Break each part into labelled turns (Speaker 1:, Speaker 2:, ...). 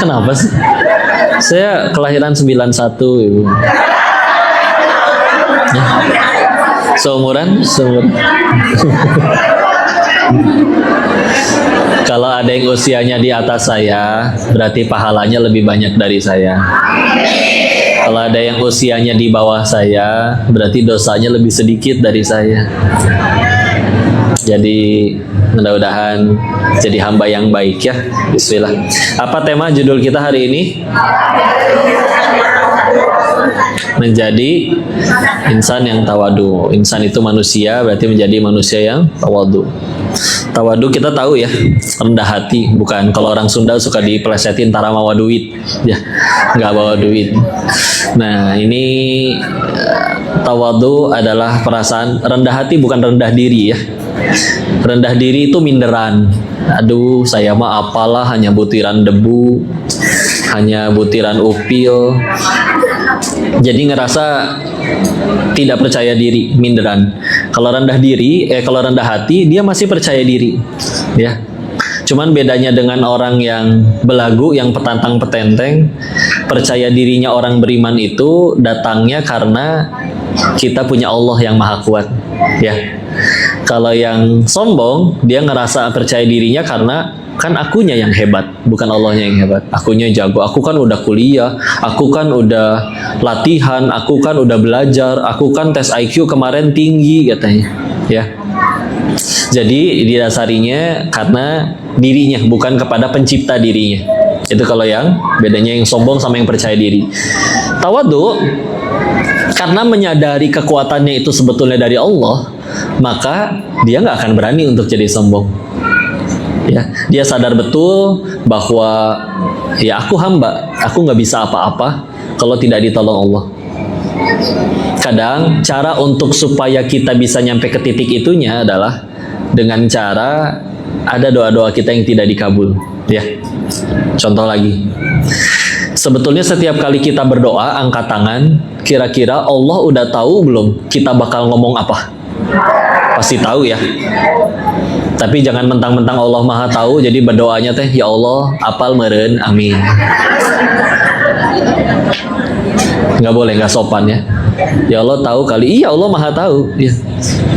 Speaker 1: kenapa sih? Saya kelahiran 91, Ibu. Ya. Seumuran. Kalau ada yang usianya di atas saya, berarti pahalanya lebih banyak dari saya. Kalau ada yang usianya di bawah saya, berarti dosanya lebih sedikit dari saya. Jadi mudah-mudahan jadi hamba yang baik ya. Bismillah. Apa tema judul kita hari ini? Menjadi insan yang tawadu. Insan itu manusia, berarti menjadi manusia yang tawadu. Tawadu kita tahu ya, rendah hati. Bukan, kalau orang Sunda suka dipelesetin tara mawa duit, ya nggak bawa duit. Nah ini tawadu adalah perasaan rendah hati, bukan rendah diri ya. Rendah diri itu minderan. Aduh, saya mah apalah, hanya butiran debu, hanya butiran upil. Jadi ngerasa tidak percaya diri, minderan. Kalau rendah diri, kalau rendah hati, dia masih percaya diri, ya. Cuman bedanya dengan orang yang belagu, yang petantang petenteng, percaya dirinya orang beriman itu datangnya karena kita punya Allah yang maha kuat, ya. Kalau yang sombong, dia ngerasa percaya dirinya karena kan akunya yang hebat, bukan Allahnya yang hebat. Akunya jago, aku kan udah kuliah, aku kan udah latihan, aku kan udah belajar, aku kan tes IQ kemarin tinggi katanya, ya. Jadi didasarinya karena dirinya, bukan kepada pencipta dirinya. Itu kalau yang bedanya yang sombong sama yang percaya diri. Tawadu karena menyadari kekuatannya itu sebetulnya dari Allah, maka dia nggak akan berani untuk jadi sombong. Ya, dia sadar betul bahwa ya aku hamba, aku nggak bisa apa-apa kalau tidak ditolong Allah. Kadang cara untuk supaya kita bisa nyampe ke titik itunya adalah dengan cara ada doa-doa kita yang tidak dikabul. Ya, contoh lagi. Sebetulnya setiap kali kita berdoa, angkat tangan, kira-kira Allah udah tahu belum kita bakal ngomong apa? Pasti tahu ya. Tapi jangan mentang-mentang Allah maha tahu, jadi berdoanya teh, ya Allah, apal meren, amin. Nggak boleh, nggak sopan ya. Ya Allah tahu kali, iya Allah maha tahu. Ya.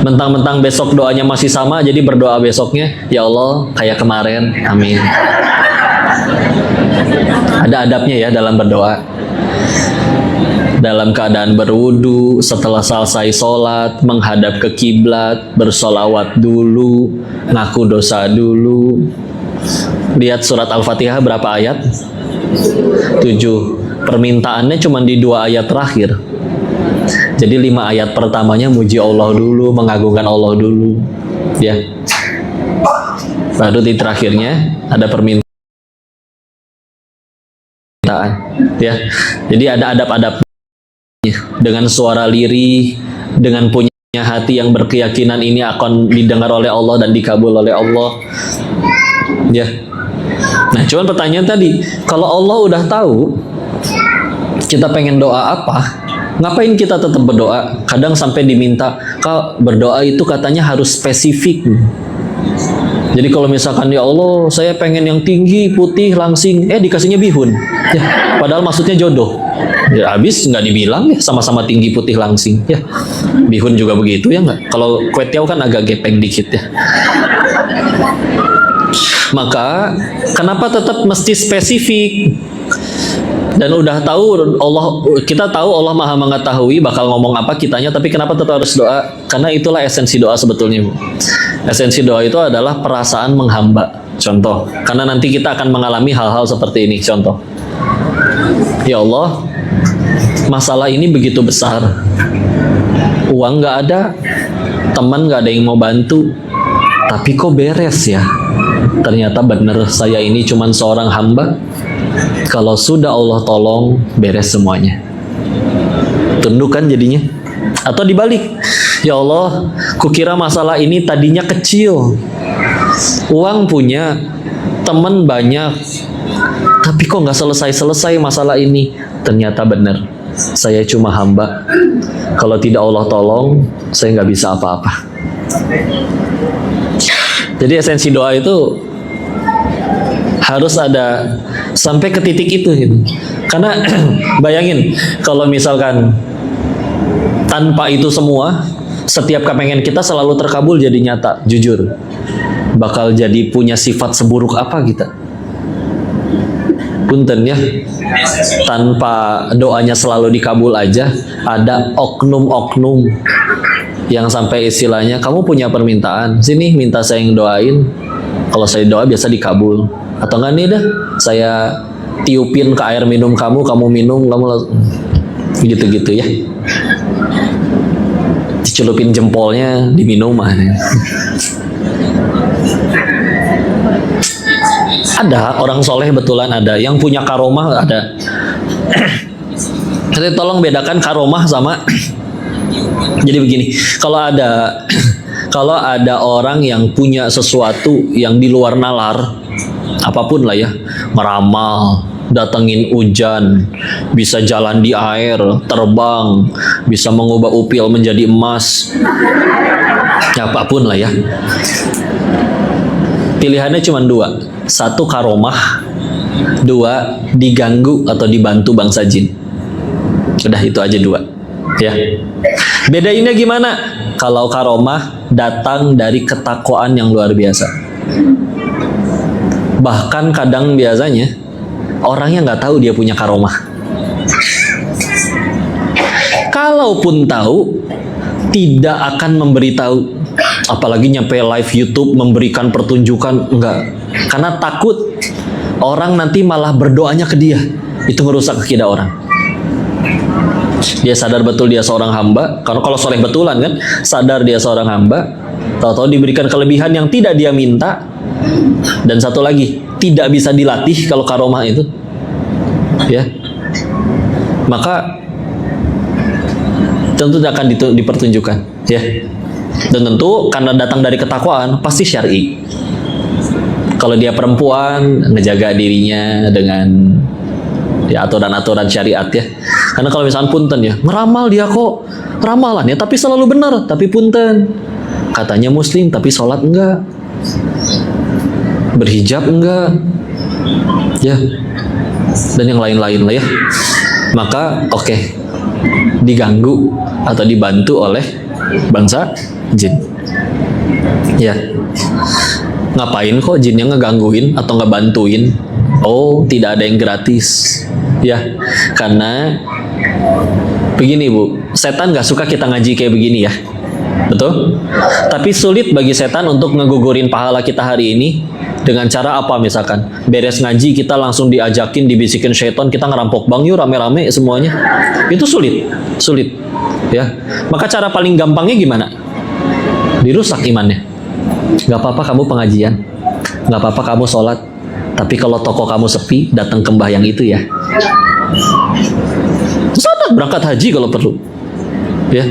Speaker 1: Mentang-mentang besok doanya masih sama, jadi berdoa besoknya, ya Allah kayak kemarin, amin. Ada adabnya ya dalam berdoa. Dalam keadaan berwudu, setelah selesai sholat, menghadap ke kiblat, bersolawat dulu, ngaku dosa dulu. Lihat surat Al-Fatihah berapa ayat? 7. Permintaannya cuma di 2 ayat terakhir. Jadi 5 ayat pertamanya muji Allah dulu, mengagungkan Allah dulu, ya. Baru di terakhirnya ada permintaan, ya. Jadi ada adab-adab. Dengan suara lirih, dengan punya hati yang berkeyakinan ini akan didengar oleh Allah dan dikabul oleh Allah, ya. Nah, cuman pertanyaan tadi, kalau Allah udah tahu kita pengen doa apa, ngapain kita tetap berdoa? Kadang sampai diminta, Kak, berdoa itu katanya harus spesifik. Jadi kalau misalkan, ya Allah, saya pengen yang tinggi, putih, langsing, dikasihnya bihun, ya, padahal maksudnya jodoh. Ya habis nggak dibilang ya sama-sama tinggi, putih, langsing, ya. Bihun juga begitu ya nggak? Kalau kue tiaw kan agak gepeng dikit ya. Maka kenapa tetap mesti spesifik? Dan udah tahu Allah, kita tahu Allah maha mengetahui bakal ngomong apa kitanya, tapi kenapa tetap harus doa? Karena itulah esensi doa sebetulnya, Bu. Esensi doa itu adalah perasaan menghamba. Contoh, karena nanti kita akan mengalami hal-hal seperti ini. Contoh, ya Allah, masalah ini begitu besar, uang nggak ada, teman nggak ada yang mau bantu, tapi kok beres ya? Ternyata benar saya ini cuma seorang hamba. Kalau sudah Allah tolong, beres semuanya. Tunduk kan jadinya? Atau dibalik, ya Allah, kukira masalah ini tadinya kecil, uang punya, teman banyak, tapi kok nggak selesai-selesai masalah ini. Ternyata benar, saya cuma hamba. Kalau tidak Allah tolong, saya nggak bisa apa-apa. Jadi esensi doa itu harus ada Sampai ke titik itu gitu. Karena bayangin kalau misalkan tanpa itu semua, setiap kepengen kita selalu terkabul jadi nyata, jujur. Bakal jadi punya sifat seburuk apa kita? Punten ya, tanpa doanya selalu dikabul aja, ada oknum-oknum yang sampai istilahnya, kamu punya permintaan, sini minta saya yang doain. Kalau saya doa biasa dikabul. Atau enggak nih dah, saya tiupin ke air minum kamu, kamu minum, kamu gitu-gitu ya. Dicelupin jempolnya, diminum aja. Ada orang soleh betulan ada, yang punya karomah ada. Jadi tolong bedakan karomah sama. Jadi begini, kalau ada orang yang punya sesuatu yang di luar nalar, apapun lah ya, meramal, datengin hujan, bisa jalan di air, terbang, bisa mengubah upil menjadi emas, apapun lah ya. Pilihannya cuma dua, satu karomah, dua diganggu atau dibantu bangsa jin. Udah itu aja dua, ya. Bedainnya gimana? Kalau karomah datang dari ketakwaan yang luar biasa. Bahkan kadang biasanya orangnya nggak tahu dia punya karomah. Kalaupun tahu, tidak akan memberitahu. Apalagi nyampe live YouTube memberikan pertunjukan, enggak. Karena takut orang nanti malah berdoanya ke dia. Itu merusak akidah orang. Dia sadar betul dia seorang hamba, karena kalau soleh betulan kan, sadar dia seorang hamba, tahu-tahu diberikan kelebihan yang tidak dia minta, dan satu lagi, tidak bisa dilatih kalau karomah itu, ya, maka tentu akan dipertunjukkan, ya, dan tentu karena datang dari ketakwaan pasti syar'i. Kalau dia perempuan, ngejaga dirinya dengan ya aturan-aturan syariat ya. Karena kalau misalnya punten ya, ngeramal dia kok ramalannya tapi selalu benar, tapi punten. Katanya muslim tapi sholat enggak. Berhijab enggak. Ya. Dan yang lain-lain lah ya. Maka oke. Diganggu atau dibantu oleh bangsa jin. Ya. Ngapain kok jinnya ngegangguin atau ngebantuin? Oh, tidak ada yang gratis. Ya, karena begini Bu, setan gak suka kita ngaji kayak begini ya. Betul? Tapi sulit bagi setan untuk ngegugurin pahala kita hari ini dengan cara apa misalkan. Beres ngaji kita langsung diajakin, dibisikin syaitan, kita ngerampok bang yuk rame-rame semuanya. Itu sulit. Ya. Maka cara paling gampangnya gimana? Dirusak imannya. Gak apa-apa kamu pengajian, gak apa-apa kamu sholat, tapi kalau toko kamu sepi, datang ke mbah yang itu ya. Sana berangkat haji kalau perlu. Ya.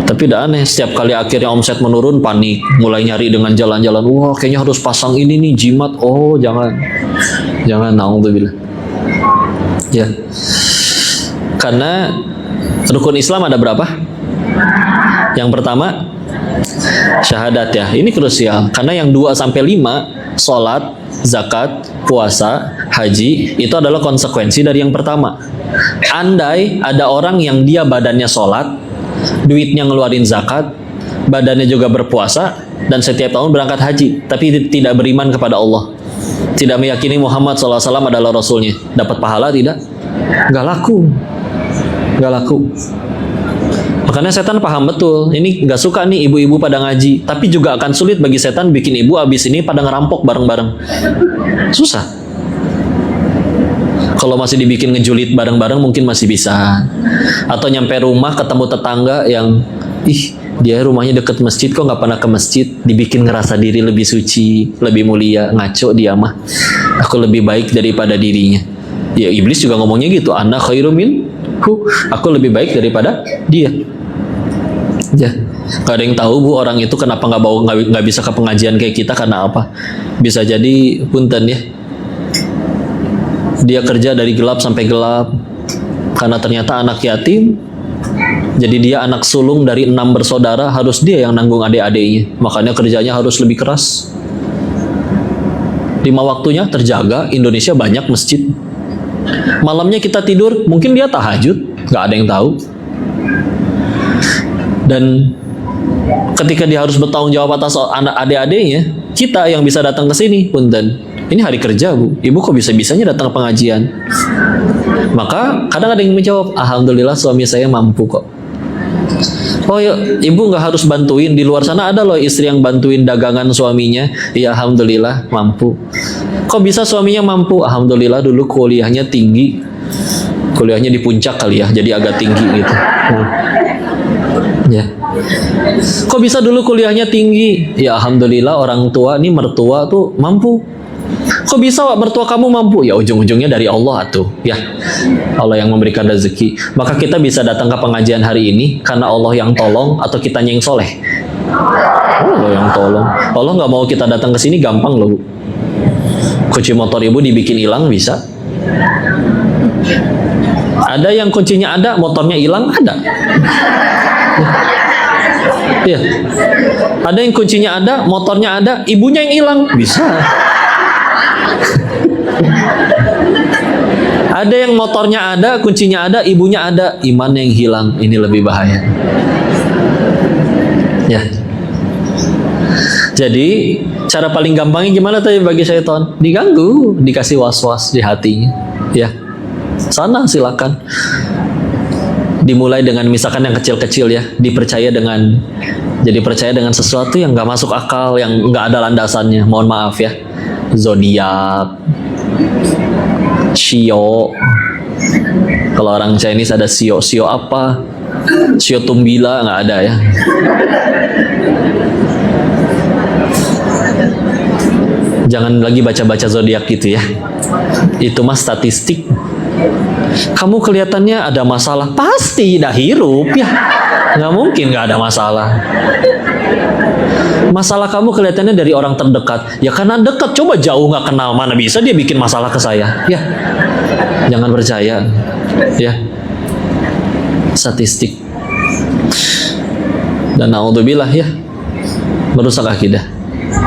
Speaker 1: Tapi udah aneh, setiap kali akhirnya omset menurun, panik, mulai nyari dengan jalan-jalan. Wah, kayaknya harus pasang ini nih, jimat. Oh, jangan. Jangan, naudzubillah. Ya. Karena rukun Islam ada berapa? Yang pertama, syahadat ya. Ini krusial. Karena yang 2 sampai 5, sholat, zakat, puasa, haji, itu adalah konsekuensi dari yang pertama. Andai ada orang yang dia badannya sholat, duitnya ngeluarin zakat, badannya juga berpuasa, dan setiap tahun berangkat haji, tapi tidak beriman kepada Allah, tidak meyakini Muhammad SAW adalah Rasulnya, dapat pahala tidak? Gak laku. Makanya setan paham betul, ini gak suka nih ibu-ibu pada ngaji, tapi juga akan sulit bagi setan bikin ibu abis ini pada ngerampok bareng-bareng. Susah. Kalau masih dibikin ngejulit bareng-bareng mungkin masih bisa. Atau nyampe rumah ketemu tetangga yang, dia rumahnya deket masjid kok gak pernah ke masjid, dibikin ngerasa diri lebih suci, lebih mulia, ngaco dia mah. Aku lebih baik daripada dirinya. Ya iblis juga ngomongnya gitu, ana khairum minhu, aku lebih baik daripada dia. Ya, gak ada yang tahu Bu orang itu kenapa nggak bisa ke pengajian kayak kita, karena apa? Bisa jadi punten ya, dia kerja dari gelap sampai gelap karena ternyata anak yatim, jadi dia anak sulung dari 6 bersaudara, harus dia yang nanggung adik-adiknya, makanya kerjanya harus lebih keras. 5 waktunya terjaga, Indonesia banyak masjid. Malamnya kita tidur, mungkin dia tahajud, nggak ada yang tahu. Dan ketika dia harus bertanggung jawab atas anak adik-adiknya, kita yang bisa datang ke sini, punten. Ini hari kerja, Bu. Ibu kok bisa-bisanya datang ke pengajian? Maka kadang ada yang menjawab, alhamdulillah suami saya mampu kok. Oh ya, ibu nggak harus bantuin, di luar sana ada loh istri yang bantuin dagangan suaminya. Ya alhamdulillah mampu. Kok bisa suaminya mampu? Alhamdulillah dulu kuliahnya tinggi, kuliahnya di puncak kali ya, jadi agak tinggi gitu. Ya. Kok bisa dulu kuliahnya tinggi? Ya alhamdulillah orang tua nih, mertua tuh mampu. Kok bisa Wak, mertua kamu mampu? Ya ujung-ujungnya dari Allah tuh, ya. Allah yang memberikan rezeki. Maka kita bisa datang ke pengajian hari ini karena Allah yang tolong atau kitanya yang soleh? Allah yang tolong. Allah nggak mau kita datang ke sini gampang loh. Kunci motor ibu dibikin hilang bisa. Ada yang kuncinya ada, motornya hilang ada. Ya. Ada yang kuncinya ada, motornya ada, ibunya yang hilang bisa. Ada yang motornya ada, kuncinya ada, ibunya ada, iman yang hilang. Ini lebih bahaya. Ya. Jadi cara paling gampangnya gimana tadi bagi syaitan? Diganggu, dikasih was-was di hatinya. Ya. Sana silakan. Dimulai dengan misalkan yang kecil-kecil ya, jadi percaya dengan sesuatu yang nggak masuk akal, yang nggak ada landasannya. Mohon maaf ya. Zodiak, Shio. Kalau orang Chinese ada Shio. Shio apa? Shio Tumbila nggak ada ya. Jangan lagi baca-baca zodiak gitu ya. Itu mah statistik. Kamu kelihatannya ada masalah, pasti dah hirup ya. Nggak mungkin nggak ada masalah. Masalah kamu kelihatannya dari orang terdekat. Ya karena dekat, coba jauh nggak kenal, mana bisa dia bikin masalah ke saya. Ya, jangan percaya. Ya, statistik. Dan naudzubillah ya, merusak akidah.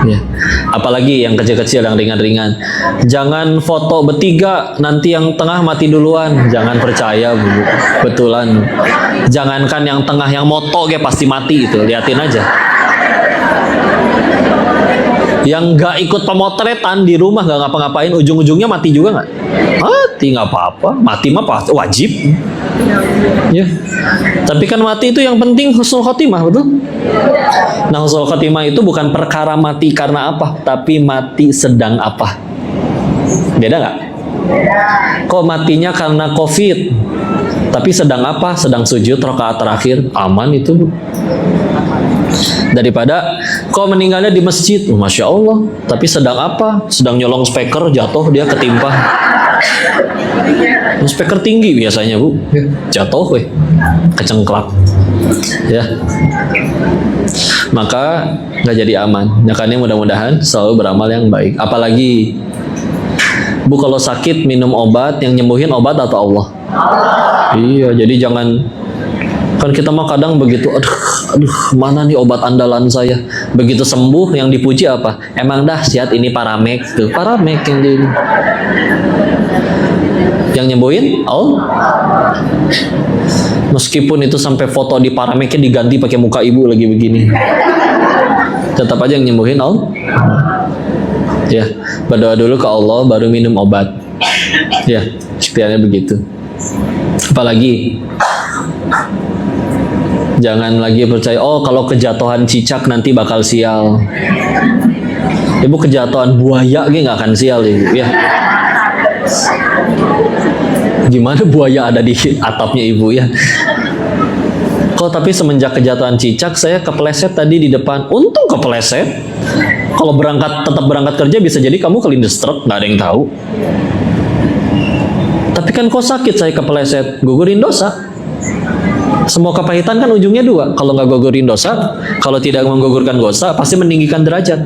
Speaker 1: Ya. Apalagi yang kecil-kecil, yang ringan-ringan. Jangan foto bertiga, nanti yang tengah mati duluan. Jangan percaya, Bu. Betulan. Jangankan yang tengah, yang moto dia pasti mati itu. Liatin aja. Yang nggak ikut pemotretan di rumah nggak ngapa-ngapain, ujung-ujungnya mati juga nggak? Mati nggak apa-apa, mati mah wajib. Ya. Tapi kan mati itu yang penting husnul khotimah, betul? Nah husnul khotimah itu bukan perkara mati karena apa, tapi mati sedang apa. Beda nggak? Kok matinya karena COVID, tapi sedang apa? Sedang sujud rakaat terakhir, aman itu, Bu. Daripada kok meninggalnya di masjid, Masya Allah, tapi sedang apa? Sedang nyolong speaker, jatuh dia ketimpa. Speaker tinggi biasanya, Bu, jatuh weh, kecengklak. Ya, maka nggak jadi aman. Makanya mudah-mudahan selalu beramal yang baik. Apalagi Bu kalau sakit minum obat, yang nyembuhin obat atau Allah? Iya, jadi jangan. Kan kita mah kadang begitu, aduh, mana nih obat andalan saya? Begitu sembuh, yang dipuji apa? Emang dahsyat ini Paramek tuh, Paramek yang di. Yang nyembuhin, meskipun itu sampai foto di Parameknya diganti pakai muka ibu lagi begini, tetap aja yang nyembuhin ya, berdoa dulu ke Allah baru minum obat. Ya, ikhtiarnya begitu. Apalagi jangan lagi percaya, oh kalau kejatuhan cicak nanti bakal sial. Ibu kejatuhan buaya nggak akan sial, Ibu, ya. Gimana buaya ada di atapnya Ibu, ya. Kok tapi semenjak kejatuhan cicak saya kepleset tadi di depan. Untung kepleset. Kalau tetap berangkat kerja bisa jadi kamu kelindes truk, nggak ada yang tahu. Tapi kan kok sakit saya kepleset, gugurin dosa. Semua kepahitan kan ujungnya dua. Kalau nggak gugurin dosa, kalau tidak menggugurkan dosa, pasti meninggikan derajat.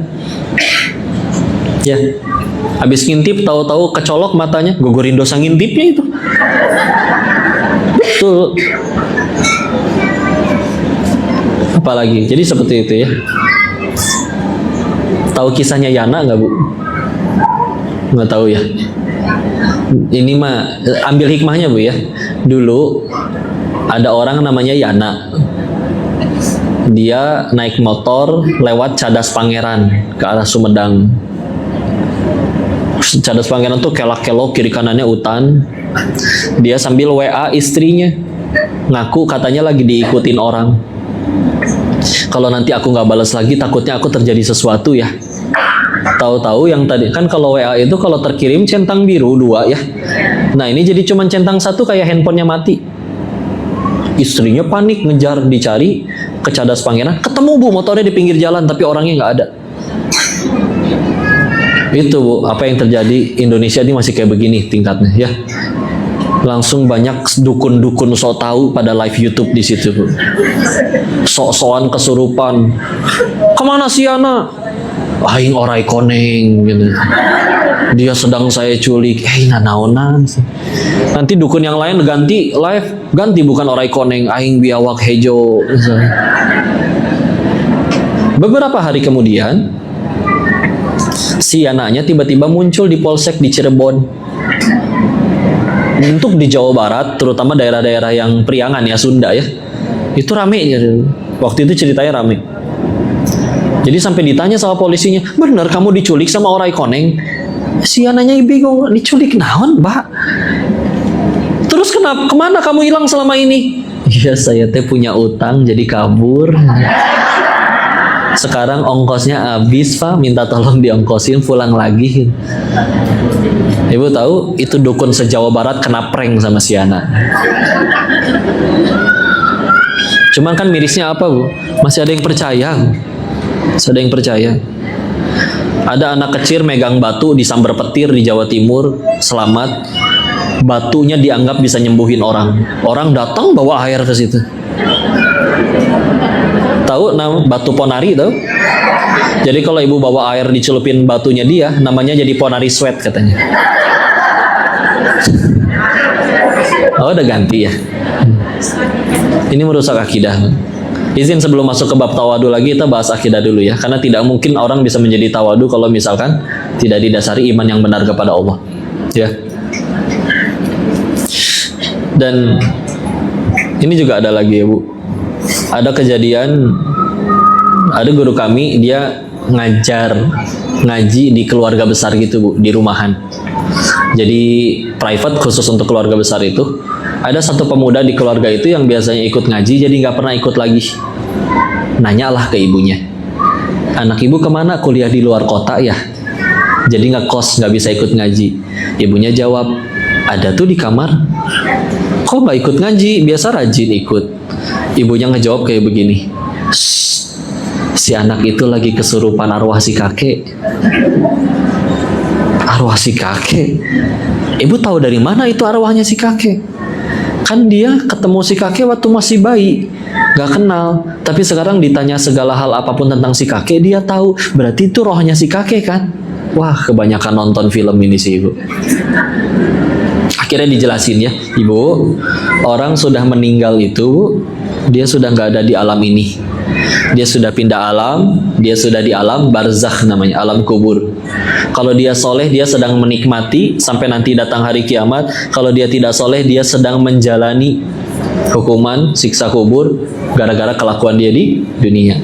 Speaker 1: Ya, habis ngintip tahu-tahu kecolok matanya, gugurin dosa ngintipnya itu. Betul. Apalagi, jadi seperti itu ya. Tahu kisahnya Yana nggak, Bu? Nggak tahu ya. Ini mah ambil hikmahnya Bu ya. Dulu ada orang namanya Yana. Dia naik motor lewat Cadas Pangeran ke arah Sumedang. Cadas Pangeran tuh kelak-kelok, kiri kanannya hutan. Dia sambil WA istrinya, ngaku katanya lagi diikutin orang. Kalau nanti aku nggak balas lagi, takutnya aku terjadi sesuatu ya. Tahu-tahu yang tadi kan kalau WA itu kalau terkirim centang biru 2 ya. Nah ini jadi cuman centang 1, kayak handphonenya mati. Istrinya panik ngejar, dicari ke Cadas Pangeran, ketemu Bu, motornya di pinggir jalan tapi orangnya nggak ada. Itu Bu, apa yang terjadi. Indonesia ini masih kayak begini tingkatnya ya. Langsung banyak dukun-dukun sok tahu pada live YouTube di situ Bu. Sok-sokan kesurupan. Kemana si Ana? Aing orai koneng gitu. Dia sedang saya culik. Nanaonan. Nanti dukun yang lain ganti live, ganti bukan orai koneng, aing biawak hejo. Beberapa hari kemudian si anaknya tiba-tiba muncul di polsek di Cirebon. Untuk di Jawa Barat, terutama daerah-daerah yang Priangan ya, Sunda ya, itu rame ya. Waktu itu ceritanya rame. Jadi sampai ditanya sama polisinya, bener kamu diculik sama orai koneng? Si anaknya bingung, diculik naon Mbak? Terus kenapa? Kemana kamu hilang selama ini? Iya saya teh punya utang jadi kabur. Sekarang ongkosnya habis Pak, minta tolong diongkosin pulang lagi. Ibu tahu itu dukun se-Jawa Barat kena prank sama si anak. Cuman kan mirisnya apa Bu? Masih ada yang percaya. Masih ada yang percaya. Ada anak kecil megang batu disambar petir di Jawa Timur, selamat. Batunya dianggap bisa nyembuhin orang. Orang datang bawa air ke situ. Tahu nama batu ponari tahu? Jadi kalau ibu bawa air dicelupin batunya dia, namanya jadi ponari sweat katanya. Oh udah ganti ya. Ini merusak akidah. Izin sebelum masuk ke bab tawadu lagi, kita bahas akidah dulu ya. Karena tidak mungkin orang bisa menjadi tawadu kalau misalkan tidak didasari iman yang benar kepada Allah. Ya. Dan ini juga ada lagi ya Bu. Ada kejadian, ada guru kami, dia ngaji di keluarga besar gitu Bu, di rumahan. Jadi private khusus untuk keluarga besar itu. Ada satu pemuda di keluarga itu yang biasanya ikut ngaji, jadi nggak pernah ikut lagi. Nanyalah ke ibunya, anak ibu kemana? Kuliah di luar kota ya, jadi ngekos, nggak bisa ikut ngaji. Ibunya jawab, ada tuh di kamar. Kok nggak ikut ngaji? Biasa rajin ikut. Ibunya ngejawab kayak begini, si anak itu lagi kesurupan arwah si kakek. Arwah si kakek? Ibu tahu dari mana itu arwahnya si kakek? Kan dia ketemu si kakek waktu masih bayi, gak kenal. Tapi sekarang ditanya segala hal apapun tentang si kakek, dia tahu. Berarti itu rohnya si kakek kan? Wah, kebanyakan nonton film ini sih Ibu. Akhirnya dijelasin ya, Ibu, orang sudah meninggal itu, dia sudah gak ada di alam ini. Dia sudah pindah alam, dia sudah di alam barzakh namanya, alam kubur. Kalau dia soleh, dia sedang menikmati sampai nanti datang hari kiamat. Kalau dia tidak soleh, dia sedang menjalani hukuman siksa kubur gara-gara kelakuan dia di dunia.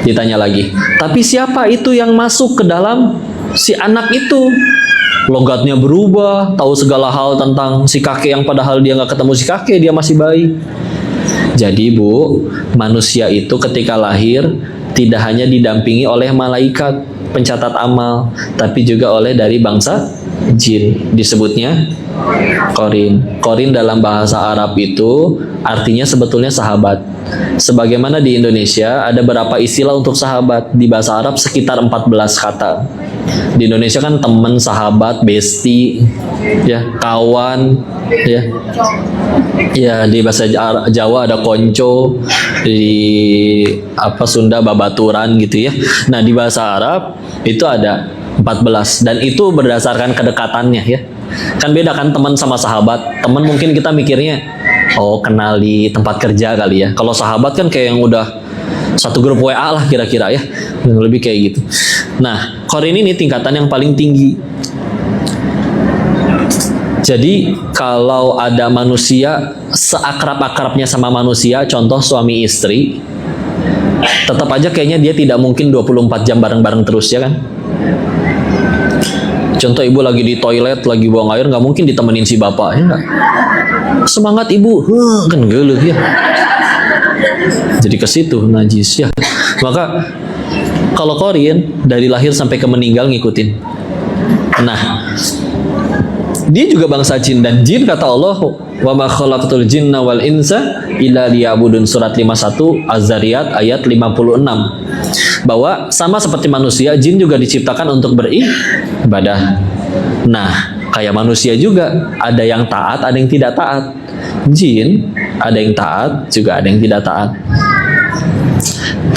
Speaker 1: Ditanya lagi, tapi siapa itu yang masuk ke dalam si anak itu? Logatnya berubah, tahu segala hal tentang si kakek yang padahal dia nggak ketemu si kakek, dia masih bayi. Jadi Bu, manusia itu ketika lahir tidak hanya didampingi oleh malaikat pencatat amal, tapi juga oleh dari bangsa jin, disebutnya Qarin. Qarin dalam bahasa Arab itu artinya sebetulnya sahabat. Sebagaimana di Indonesia ada berapa istilah untuk sahabat, di bahasa Arab sekitar 14 kata. Di Indonesia kan teman, sahabat, besti, ya, kawan, ya. Ya, di bahasa Jawa ada konco, di Sunda babaturan gitu ya. Nah, di bahasa Arab itu ada 14 dan itu berdasarkan kedekatannya ya. Kan beda kan teman sama sahabat. Teman mungkin kita mikirnya oh kenal di tempat kerja kali ya. Kalau sahabat kan kayak yang udah satu grup WA lah kira-kira ya. Lebih kayak gitu. Nah, Qarin ini tingkatan yang paling tinggi. Jadi kalau ada manusia seakrab-akrabnya sama manusia, contoh suami istri, tetap aja kayaknya dia tidak mungkin 24 jam bareng-bareng terus, ya kan? Contoh ibu lagi di toilet, lagi buang air, nggak mungkin ditemenin si bapak, ya nggak? Semangat ibu, kan geluh ya. Jadi ke situ najis ya. Maka kalau korin dari lahir sampai ke meninggal ngikutin. Nah, dia juga bangsa jin, dan jin kata Allah, wa ma khalaqtul jinna wal insa illa liya'budun, surat 51 Az-Zariyat ayat 56. Bahwa sama seperti manusia, jin juga diciptakan untuk beribadah. Nah, kayak manusia juga, ada yang taat, ada yang tidak taat. Jin ada yang taat, juga ada yang tidak taat.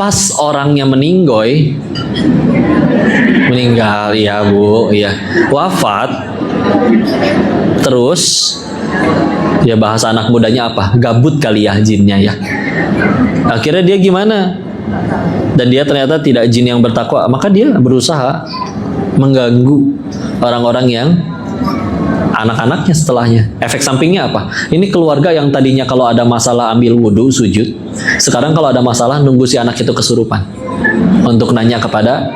Speaker 1: Pas orangnya meninggal ya bu, ya wafat, terus ya bahasa anak mudanya apa? Gabut kali ya jinnya ya. Akhirnya dia gimana? Dan dia ternyata tidak jin yang bertakwa, maka dia berusaha mengganggu orang-orang yang anak-anaknya setelahnya. Efek sampingnya apa? Ini keluarga yang tadinya kalau ada masalah ambil wudhu, sujud, sekarang kalau ada masalah nunggu si anak itu kesurupan untuk nanya kepada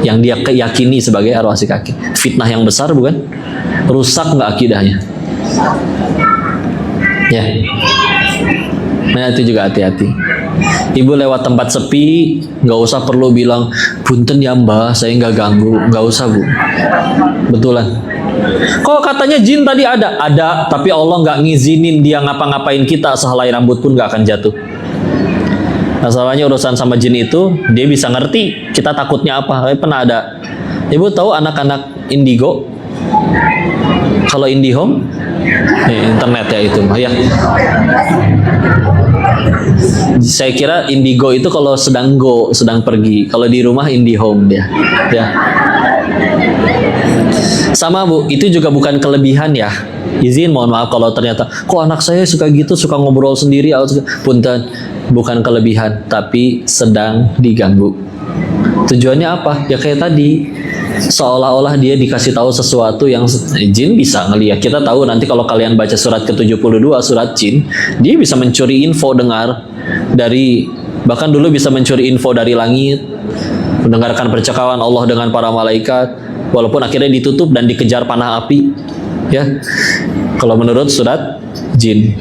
Speaker 1: yang dia yakini sebagai arwah si kakek. Fitnah yang besar bukan? Rusak nggak akidahnya? Ya. Nah itu juga hati-hati. Ibu lewat tempat sepi, nggak usah perlu bilang punten ya mbah, saya nggak ganggu, nggak usah bu. Betulan. Kok katanya jin tadi ada? Ada, tapi Allah nggak ngizinin dia ngapa-ngapain kita, sehelai rambut pun nggak akan jatuh. Masalahnya urusan sama jin itu, dia bisa ngerti kita takutnya apa. Pernah ada. Ibu tahu anak-anak indigo? Kalau IndiHome, internet ya itu, ya. Saya kira indigo itu kalau sedang pergi. Kalau di rumah IndiHome dia, ya. Sama bu, itu juga bukan kelebihan ya. Izin, mohon maaf kalau ternyata, kok anak saya suka gitu, suka ngobrol sendiri. Punten, bukan kelebihan, tapi sedang diganggu. Tujuannya apa? Ya kayak tadi, seolah-olah dia dikasih tahu sesuatu yang jin bisa ngelihat. Kita tahu nanti kalau kalian baca surat ke-72, surat jin, dia bisa mencuri info dengar dari, bahkan dulu bisa mencuri info dari langit, mendengarkan percakapan Allah dengan para malaikat, walaupun akhirnya ditutup dan dikejar panah api, ya. Kalau menurut surat jin.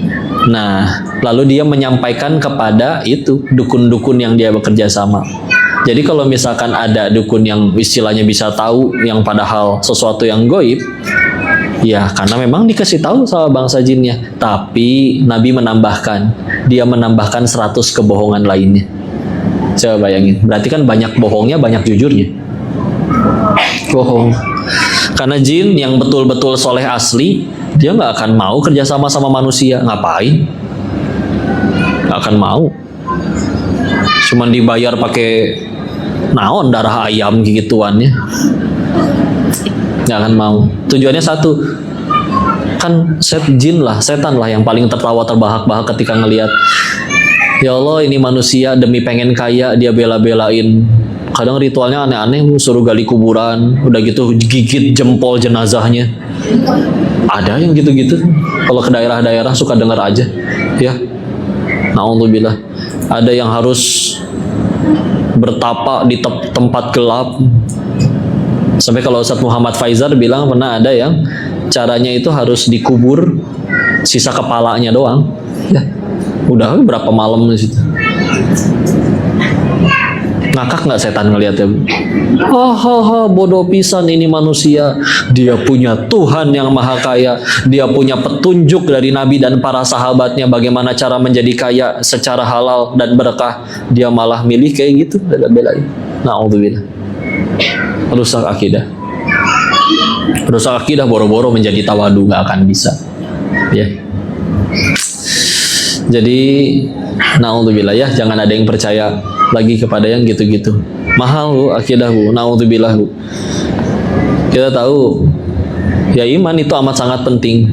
Speaker 1: Nah, lalu dia menyampaikan kepada itu dukun-dukun yang dia bekerja sama. Jadi kalau misalkan ada dukun yang istilahnya bisa tahu yang padahal sesuatu yang goib, ya karena memang dikasih tahu sama bangsa jinnya. Tapi Nabi menambahkan, dia menambahkan 100 kebohongan lainnya. Coba bayangin, berarti kan banyak bohongnya, banyak jujurnya. Bohong. Karena jin yang betul-betul soleh asli, dia nggak akan mau kerjasama sama manusia. Ngapain? Nggak akan mau. Cuman dibayar pakai naon, darah ayam gituannya, nggak akan mau. Tujuannya satu, kan jin lah, setan lah yang paling tertawa terbahak-bahak ketika ngelihat, ya Allah ini manusia demi pengen kaya dia bela-belain. Kadang ritualnya aneh-aneh, suruh gali kuburan, udah gitu gigit jempol jenazahnya. Ada yang gitu-gitu. Kalau ke daerah-daerah suka dengar aja, ya. Na'udzubillah. Ada yang harus bertapa di tempat gelap. Sampai kalau Ustadz Muhammad Faizar bilang pernah ada yang caranya itu harus dikubur sisa kepalanya doang. Ya, udah berapa malam di situ. Ngakak nggak setan ngeliatnya? Bodoh pisan ini manusia. Dia punya Tuhan yang maha kaya. Dia punya petunjuk dari Nabi dan para sahabatnya bagaimana cara menjadi kaya secara halal dan berkah. Dia malah milih kayak gitu, bela-belain. Na'udzubillah. Rusak akidah. Rusak akidah, boro-boro menjadi tawadu, nggak akan bisa. Ya. Jadi na'udzubillah ya, jangan ada yang percaya lagi kepada yang gitu-gitu. Mahal bu, akidah bu, na'udzubillah bu. Kita tahu ya iman itu amat sangat penting.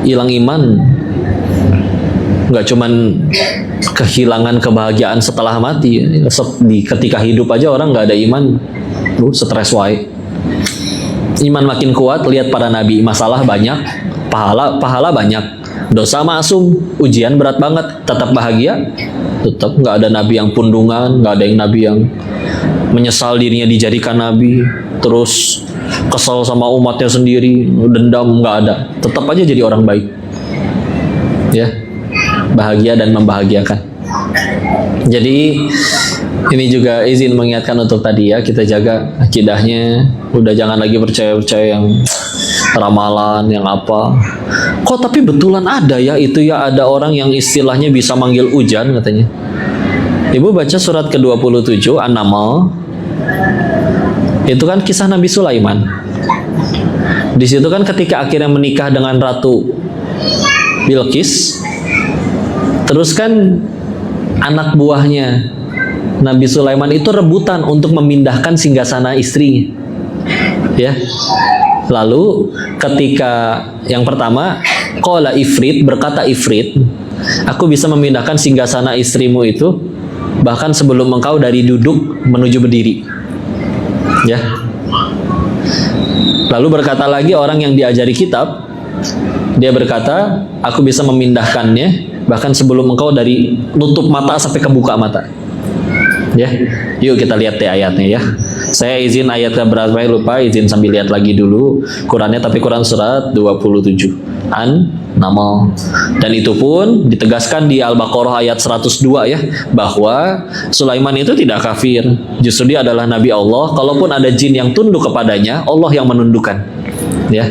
Speaker 1: Hilang iman nggak cuman kehilangan kebahagiaan setelah mati, ketika hidup aja orang nggak ada iman, stres wae. Iman makin kuat, lihat para nabi, masalah banyak, pahala banyak, dosa maksum, ujian berat banget, tetap bahagia? Tetap. Nggak ada nabi yang pundungan, nggak ada yang nabi yang menyesal dirinya dijadikan nabi, terus kesel sama umatnya sendiri, dendam, nggak ada. Tetap aja jadi orang baik. Ya, bahagia dan membahagiakan. Jadi ini juga izin mengingatkan untuk tadi ya, kita jaga akidahnya. Udah jangan lagi percaya yang ramalan, yang apa. Kok tapi betulan ada ya, itu ya ada orang yang istilahnya bisa manggil hujan katanya. Ibu baca surat ke-27 An-Naml. Itu kan kisah Nabi Sulaiman. Di situ kan ketika akhirnya menikah dengan Ratu Bilqis, terus kan anak buahnya Nabi Sulaiman itu rebutan untuk memindahkan singgasana istrinya. Ya. Lalu ketika yang pertama, qala Ifrit, berkata Ifrit, aku bisa memindahkan singgasana istrimu itu bahkan sebelum engkau dari duduk menuju berdiri. Ya. Lalu berkata lagi orang yang diajari kitab, dia berkata, aku bisa memindahkannya bahkan sebelum engkau dari nutup mata sampai kebuka mata. Ya, yuk kita lihat deh ayatnya ya. Saya izin ayat berapa lupa, izin sambil lihat lagi dulu Qurannya, tapi Quran surat 27 An-Naml. Dan itu pun ditegaskan di Al-Baqarah ayat 102 ya, bahwa Sulaiman itu tidak kafir. Justru dia adalah Nabi Allah. Kalaupun ada jin yang tunduk kepadanya, Allah yang menundukkan. Ya.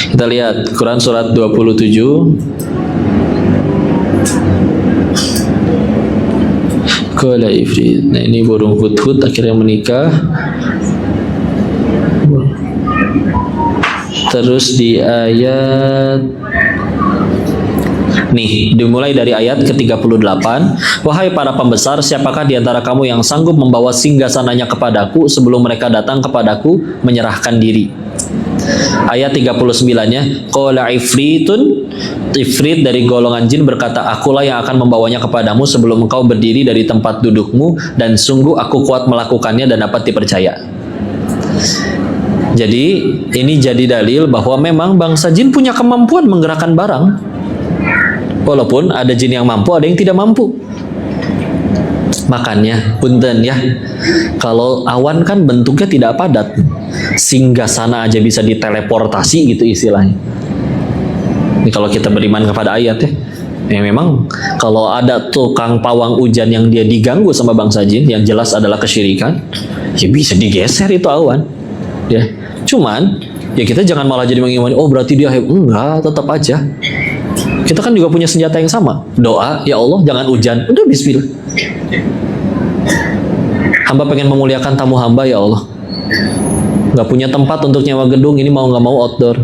Speaker 1: Kita lihat Quran surat 27. Qala Ifrit. Nah, ini burung hudhud akhirnya menikah. Terus di ayat nih, dimulai dari ayat ke-38. Wahai para pembesar, siapakah di antara kamu yang sanggup membawa singgasananya kepadaku sebelum mereka datang kepadaku menyerahkan diri? Ayat 39-nya, qala Ifritun, Ifrit dari golongan jin berkata, akulah yang akan membawanya kepadamu sebelum engkau berdiri dari tempat dudukmu, dan sungguh aku kuat melakukannya dan dapat dipercaya. Jadi ini jadi dalil bahwa memang bangsa jin punya kemampuan menggerakkan barang. Walaupun ada jin yang mampu, ada yang tidak mampu. Makanya punten ya, kalau awan kan bentuknya tidak padat, singgasana aja bisa diteleportasi gitu istilahnya. Ini kalau kita beriman kepada ayat ya, memang kalau ada tukang pawang hujan yang dia diganggu sama bangsa jin, yang jelas adalah kesyirikan, ya bisa digeser itu awan. Ya, cuman ya kita jangan malah jadi mengimani, oh berarti dia enggak, tetap aja. Kita kan juga punya senjata yang sama, doa, ya Allah jangan hujan, udah bismillah. Hamba pengen memuliakan tamu hamba ya Allah, nggak punya tempat untuk nyewa gedung, ini mau nggak mau outdoor.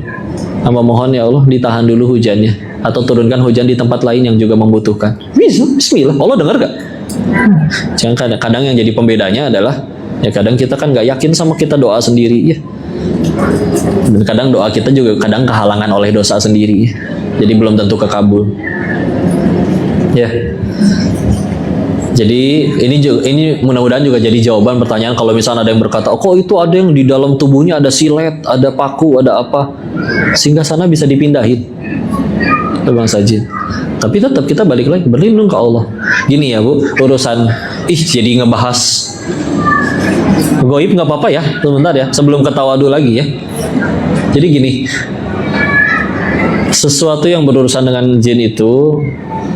Speaker 1: Hamba mohon ya Allah ditahan dulu hujannya, atau turunkan hujan di tempat lain yang juga membutuhkan. Bisa, bismillah. Allah dengar gak? Jangan kadang yang jadi pembedanya adalah ya kadang kita kan nggak yakin sama kita doa sendiri ya. Dan kadang doa kita juga kadang kehalangan oleh dosa sendiri. Jadi belum tentu kekabul. Ya. Jadi ini mudah-mudahan juga jadi jawaban pertanyaan kalau misalnya ada yang berkata, oh kok itu ada yang di dalam tubuhnya ada silet, ada paku, ada apa, sehingga sana bisa dipindahin ke bangsa jin. Tapi tetap kita balik lagi berlindung ke Allah. Gini ya Bu, urusan jadi ngebahas goib nggak apa-apa ya, sebentar ya, sebelum ketawa dulu lagi ya. Jadi gini, sesuatu yang berurusan dengan jin itu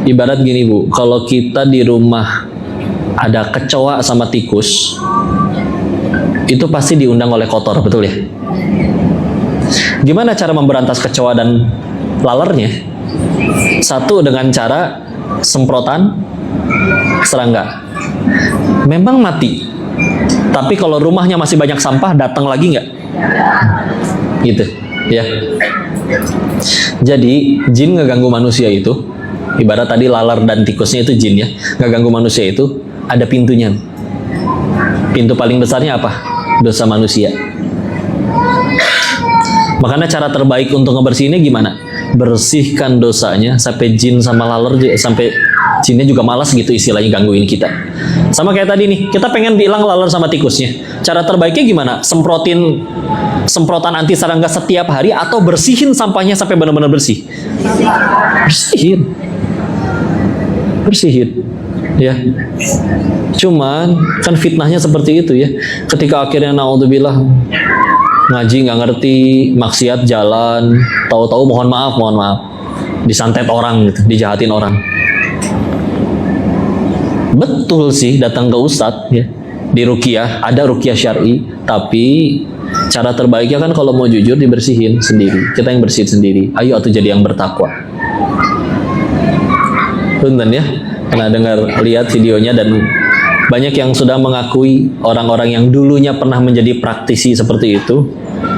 Speaker 1: ibarat gini Bu, kalau kita di rumah ada kecoa sama tikus, itu pasti diundang oleh kotor, betul ya? Gimana cara memberantas kecoa dan lalernya? Satu, dengan cara semprotan serangga. Memang mati, tapi kalau rumahnya masih banyak sampah, datang lagi nggak? Gitu, ya. Jadi jin ngeganggu manusia itu, ibarat tadi laler dan tikusnya itu jin ya, ngeganggu manusia itu ada pintunya. Pintu paling besarnya apa? Dosa manusia. Makanya cara terbaik untuk ngebersihinnya gimana? bersihkan dosanya sampai jin sama laler, sampai jinnya juga malas gitu istilahnya gangguin kita. Sama kayak tadi nih, kita pengen bilang laler sama tikusnya. Cara terbaiknya gimana? Semprotan anti serangga setiap hari atau bersihin sampahnya sampai benar-benar bersih? Bersihin. Ya. Cuman kan fitnahnya seperti itu ya. Ketika akhirnya naudzubillah ngaji nggak ngerti, maksiat jalan, tahu-tahu mohon maaf, disantet orang gitu, dijahatin orang. Betul sih datang ke ustadz ya, di ruqyah, ada ruqyah syar'i, tapi cara terbaiknya kan kalau mau jujur dibersihin sendiri, kita yang bersihin sendiri. Ayo atau jadi yang bertakwa. Punten ya, pernah dengar lihat videonya dan banyak yang sudah mengakui orang-orang yang dulunya pernah menjadi praktisi seperti itu.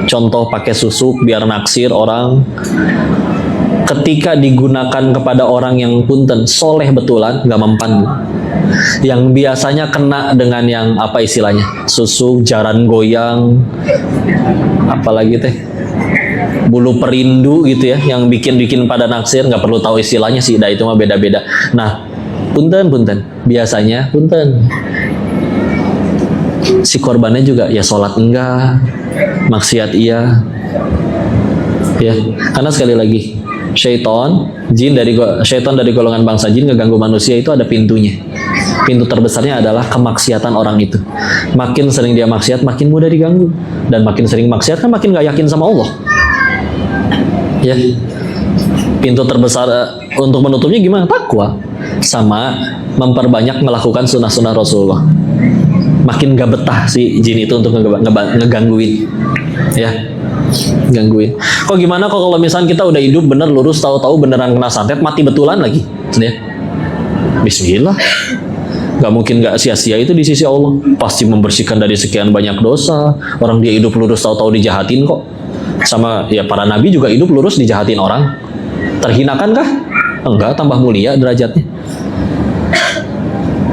Speaker 1: Contoh pakai susuk biar naksir orang. Ketika digunakan kepada orang yang punten soleh betulan, nggak mempan. Yang biasanya kena dengan yang apa istilahnya, susuk, jaran goyang, apalagi teh, bulu perindu gitu ya, yang bikin pada naksir, nggak perlu tahu istilahnya sih, dah itu mah beda-beda. Nah, punten, biasanya punten. Si korbannya juga ya sholat enggak, maksiat iya, ya. Karena sekali lagi, syaitan dari golongan bangsa jin ngeganggu manusia itu ada pintunya. Pintu terbesarnya adalah kemaksiatan orang itu. Makin sering dia maksiat, makin mudah diganggu. Dan makin sering maksiat kan makin gak yakin sama Allah. Ya, pintu terbesar untuk menutupnya gimana? Takwa, sama memperbanyak melakukan sunnah-sunnah Rasulullah. Makin gak betah si jin itu untuk ngegangguin, ya, gangguin. Kok gimana kok kalau misalnya kita udah hidup bener lurus, tahu-tahu beneran kena santet, mati betulan lagi, ya? Bismillah, gak mungkin gak sia-sia itu di sisi Allah. Pasti membersihkan dari sekian banyak dosa. Orang dia hidup lurus, tahu-tahu dijahatin kok. Sama ya para nabi juga hidup lurus dijahatin orang. Terhinakan kah? Enggak, tambah mulia derajatnya.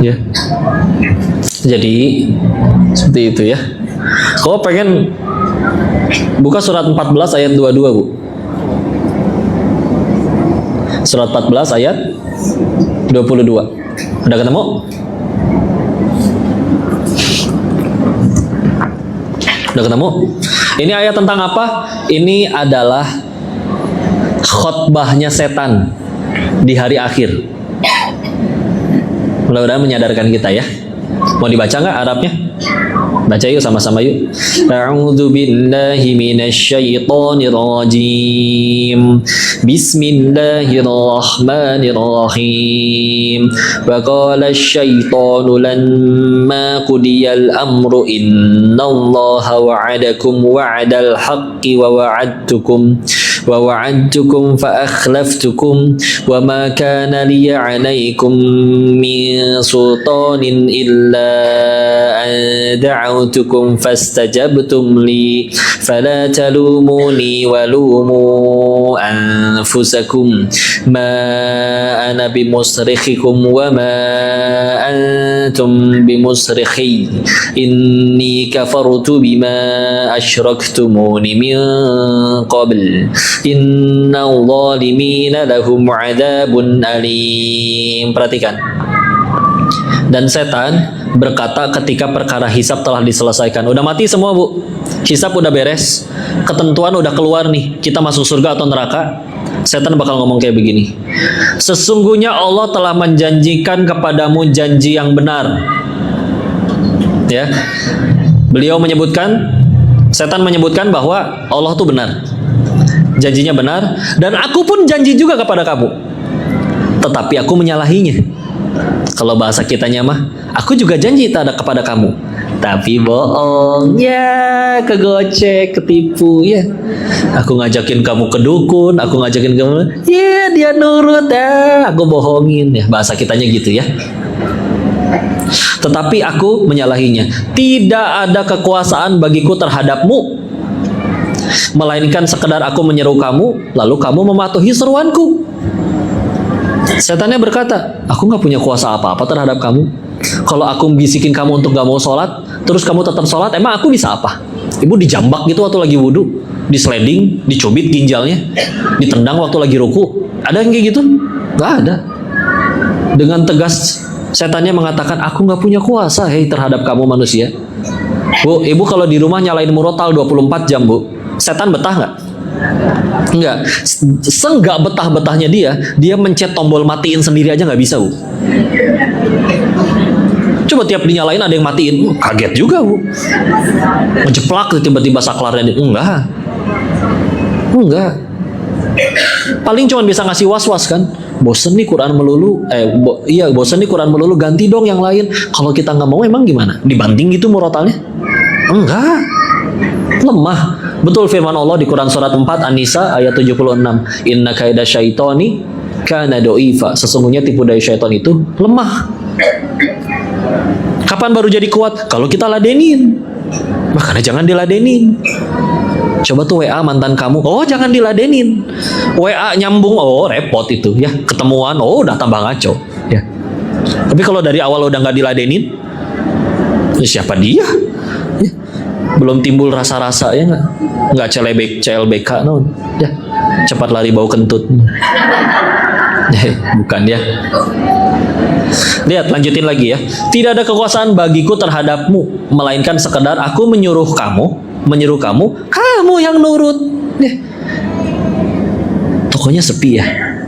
Speaker 1: Ya. Jadi seperti itu ya. Kalau pengen buka surat 14 ayat 22, Bu. Surat 14 ayat 22. Udah ketemu? Udah ketemu? Ini ayat tentang apa? Ini adalah khotbahnya setan di hari akhir. Mudah-mudahan menyadarkan kita ya. Mau dibaca nggak Arabnya? Baca yuk sama-sama yuk. A'udzu billahi minasyaitonir rajim. Bismillahirrahmanirrahim. Wa qala asy-syaitanu lamma qudiyal amru innallaha wa'adakum wa'dal haqqi wa wa'adtukum fa akhlaftukum wa ma kana li 'alaykum min sultanin illa an da'awtukum fastajabtum li fala talumuni wa lumu anfusakum ma ana bimusrikhikum wa ma antum bimusrikhi inni kafartu bima asyraktumuni min qabl innal zalimina lahum adzabun alim. Perhatikan. Dan setan berkata ketika perkara hisab telah diselesaikan. Udah mati semua, Bu. Hisab udah beres. Ketentuan udah keluar nih. Kita masuk surga atau neraka. Setan bakal ngomong kayak begini. Sesungguhnya Allah telah menjanjikan kepadamu janji yang benar. Ya. Beliau menyebutkan, setan menyebutkan bahwa Allah itu benar. Janjinya benar. Dan aku pun janji juga kepada kamu. Tetapi aku menyalahinya. Kalau bahasa kitanya mah, aku juga janji tak ada kepada kamu, tapi bohong ya, kegocek, ketipu ya. Aku ngajakin kamu ke dukun, aku ngajakin kamu, ya dia nurut ya, aku bohongin ya, bahasa kitanya gitu ya. Tetapi aku menyalahinya. Tidak ada kekuasaan bagiku terhadapmu, melainkan sekedar aku menyeru kamu, lalu kamu mematuhi seruanku. Setannya berkata, aku gak punya kuasa apa-apa terhadap kamu. Kalau aku bisikin kamu untuk gak mau sholat, terus kamu tetap sholat, emang aku bisa apa? Ibu dijambak gitu waktu lagi wudhu, di sliding, dicubit ginjalnya, ditendang waktu lagi ruku. Ada yang kayak gitu? Nggak ada. Dengan tegas setannya mengatakan, aku nggak punya kuasa terhadap kamu manusia. Bu, ibu kalau di rumah nyalain murotal 24 jam, Bu, setan betah nggak? Enggak. Senggak betah-betahnya dia mencet tombol matiin sendiri aja nggak bisa, Bu. Coba tiap dinyalain ada yang matiin, kaget juga, Bu. Ngejeplak tiba-tiba saklarnya, enggak. Paling cuma bisa ngasih was-was kan. Bosen nih Quran melulu, bosen nih Quran melulu, ganti dong yang lain. Kalau kita nggak mau emang gimana? Dibanting gitu murotalnya? Enggak. Lemah. Betul firman Allah di Quran surat 4 An-Nisa ayat 76. Inna kaida syaitoni kana do'ifa. Sesungguhnya tipu daya syaitan itu lemah. Kapan baru jadi kuat? Kalau kita ladenin. Makanya jangan diladenin. Coba tuh WA mantan kamu, oh jangan diladenin. WA nyambung, oh repot itu ya. Ketemuan, oh udah tambah ngaco ya. Tapi kalau dari awal udah nggak diladenin, ya siapa dia? Ya. Belum timbul rasa-rasa ya nggak CLBK no. Ya cepat lari bau kentut. Bukan ya. Lihat, lanjutin lagi ya. Tidak ada kekuasaan bagiku terhadapmu, melainkan sekedar aku menyuruh kamu yang nurut. Tokonya sepi ya.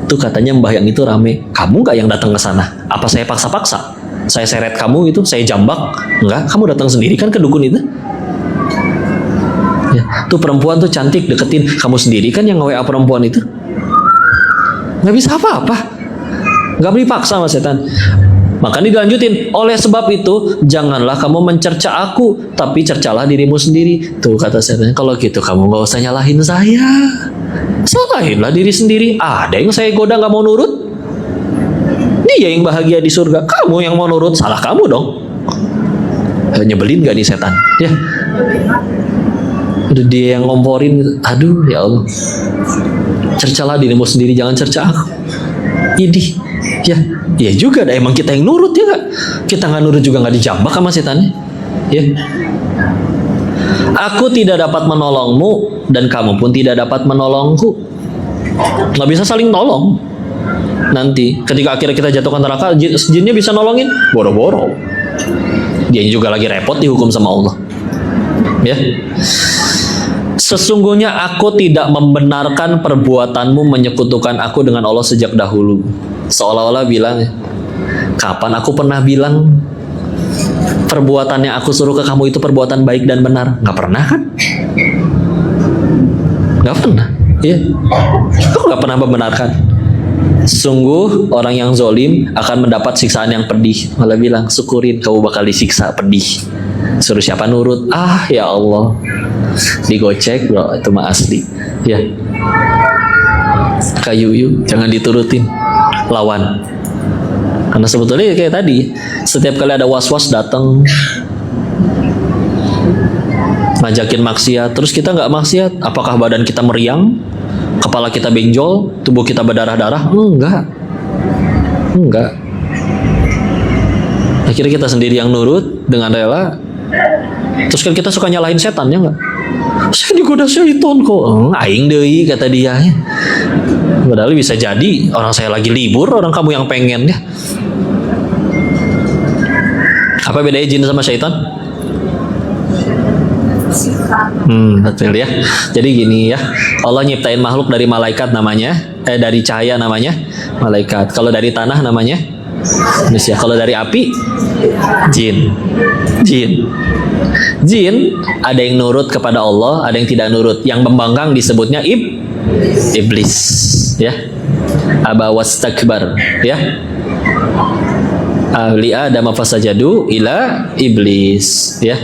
Speaker 1: Tuh katanya mbah yang itu rame. Kamu nggak yang datang ke sana? Apa saya paksa-paksa? Saya seret kamu itu, saya jambak? Enggak, kamu datang sendiri kan ke dukun itu. Ya, tuh perempuan tuh cantik, deketin. Kamu sendiri kan yang nge-WA perempuan itu. Nggak bisa apa-apa. Nggak boleh paksa sama setan. Makanya dilanjutin, oleh sebab itu janganlah kamu mencerca aku, tapi cercalah dirimu sendiri. Tuh kata setan, kalau gitu kamu nggak usah nyalahin saya, salahinlah diri sendiri. Ada yang saya goda nggak mau nurut, dia yang bahagia di surga, kamu yang mau nurut, salah kamu dong. Nyebelin gak nih setan? Ya, udah dia yang ngomporin. Aduh ya Allah, cercalah dirimu sendiri, jangan cerca aku. Idih. Ya juga, emang kita yang nurut ya nggak? Kita nggak nurut juga nggak dijambak sama setannya. Ya. Aku tidak dapat menolongmu dan kamu pun tidak dapat menolongku. Nggak bisa saling tolong. Nanti ketika akhirnya kita jatuhkan neraka, jinnya bisa nolongin? Boro-boro. Dia juga lagi repot dihukum sama Allah. Ya. Sesungguhnya aku tidak membenarkan perbuatanmu menyekutukan aku dengan Allah sejak dahulu. Seolah-olah bilang, kapan aku pernah bilang perbuatan yang aku suruh ke kamu itu perbuatan baik dan benar? Nggak pernah kan? Nggak pernah. Ya. Aku nggak pernah membenarkan. Sungguh orang yang zolim akan mendapat siksaan yang pedih. Malah bilang, syukurin kamu bakal disiksa pedih. Suruh siapa nurut? Ah ya Allah, digocek bro, itu mah asli. Ya, kayu jangan diturutin, lawan. Karena sebetulnya kayak tadi, setiap kali ada was-was datang ngajakin maksiat, terus kita nggak maksiat, apakah badan kita meriang, kepala kita benjol, tubuh kita berdarah-darah? Enggak. Akhirnya kita sendiri yang nurut dengan rela. Terus kan kita suka nyalahin setan ya nggak? Saya digoda syaitan kok. Aing deui kata dia. Padahal bisa jadi orang saya lagi libur, orang kamu yang pengen ya. Apa bedanya jin sama syaitan? Betul ya. Jadi gini ya, Allah nyiptain makhluk dari malaikat namanya, dari cahaya namanya malaikat. Kalau dari tanah namanya manusia. Kalau dari api, jin. Jin ada yang nurut kepada Allah, ada yang tidak nurut. Yang membangkang disebutnya iblis. Ya, aba wastakbar. Ya, ahli Adam fasajadu ila iblis. Ya,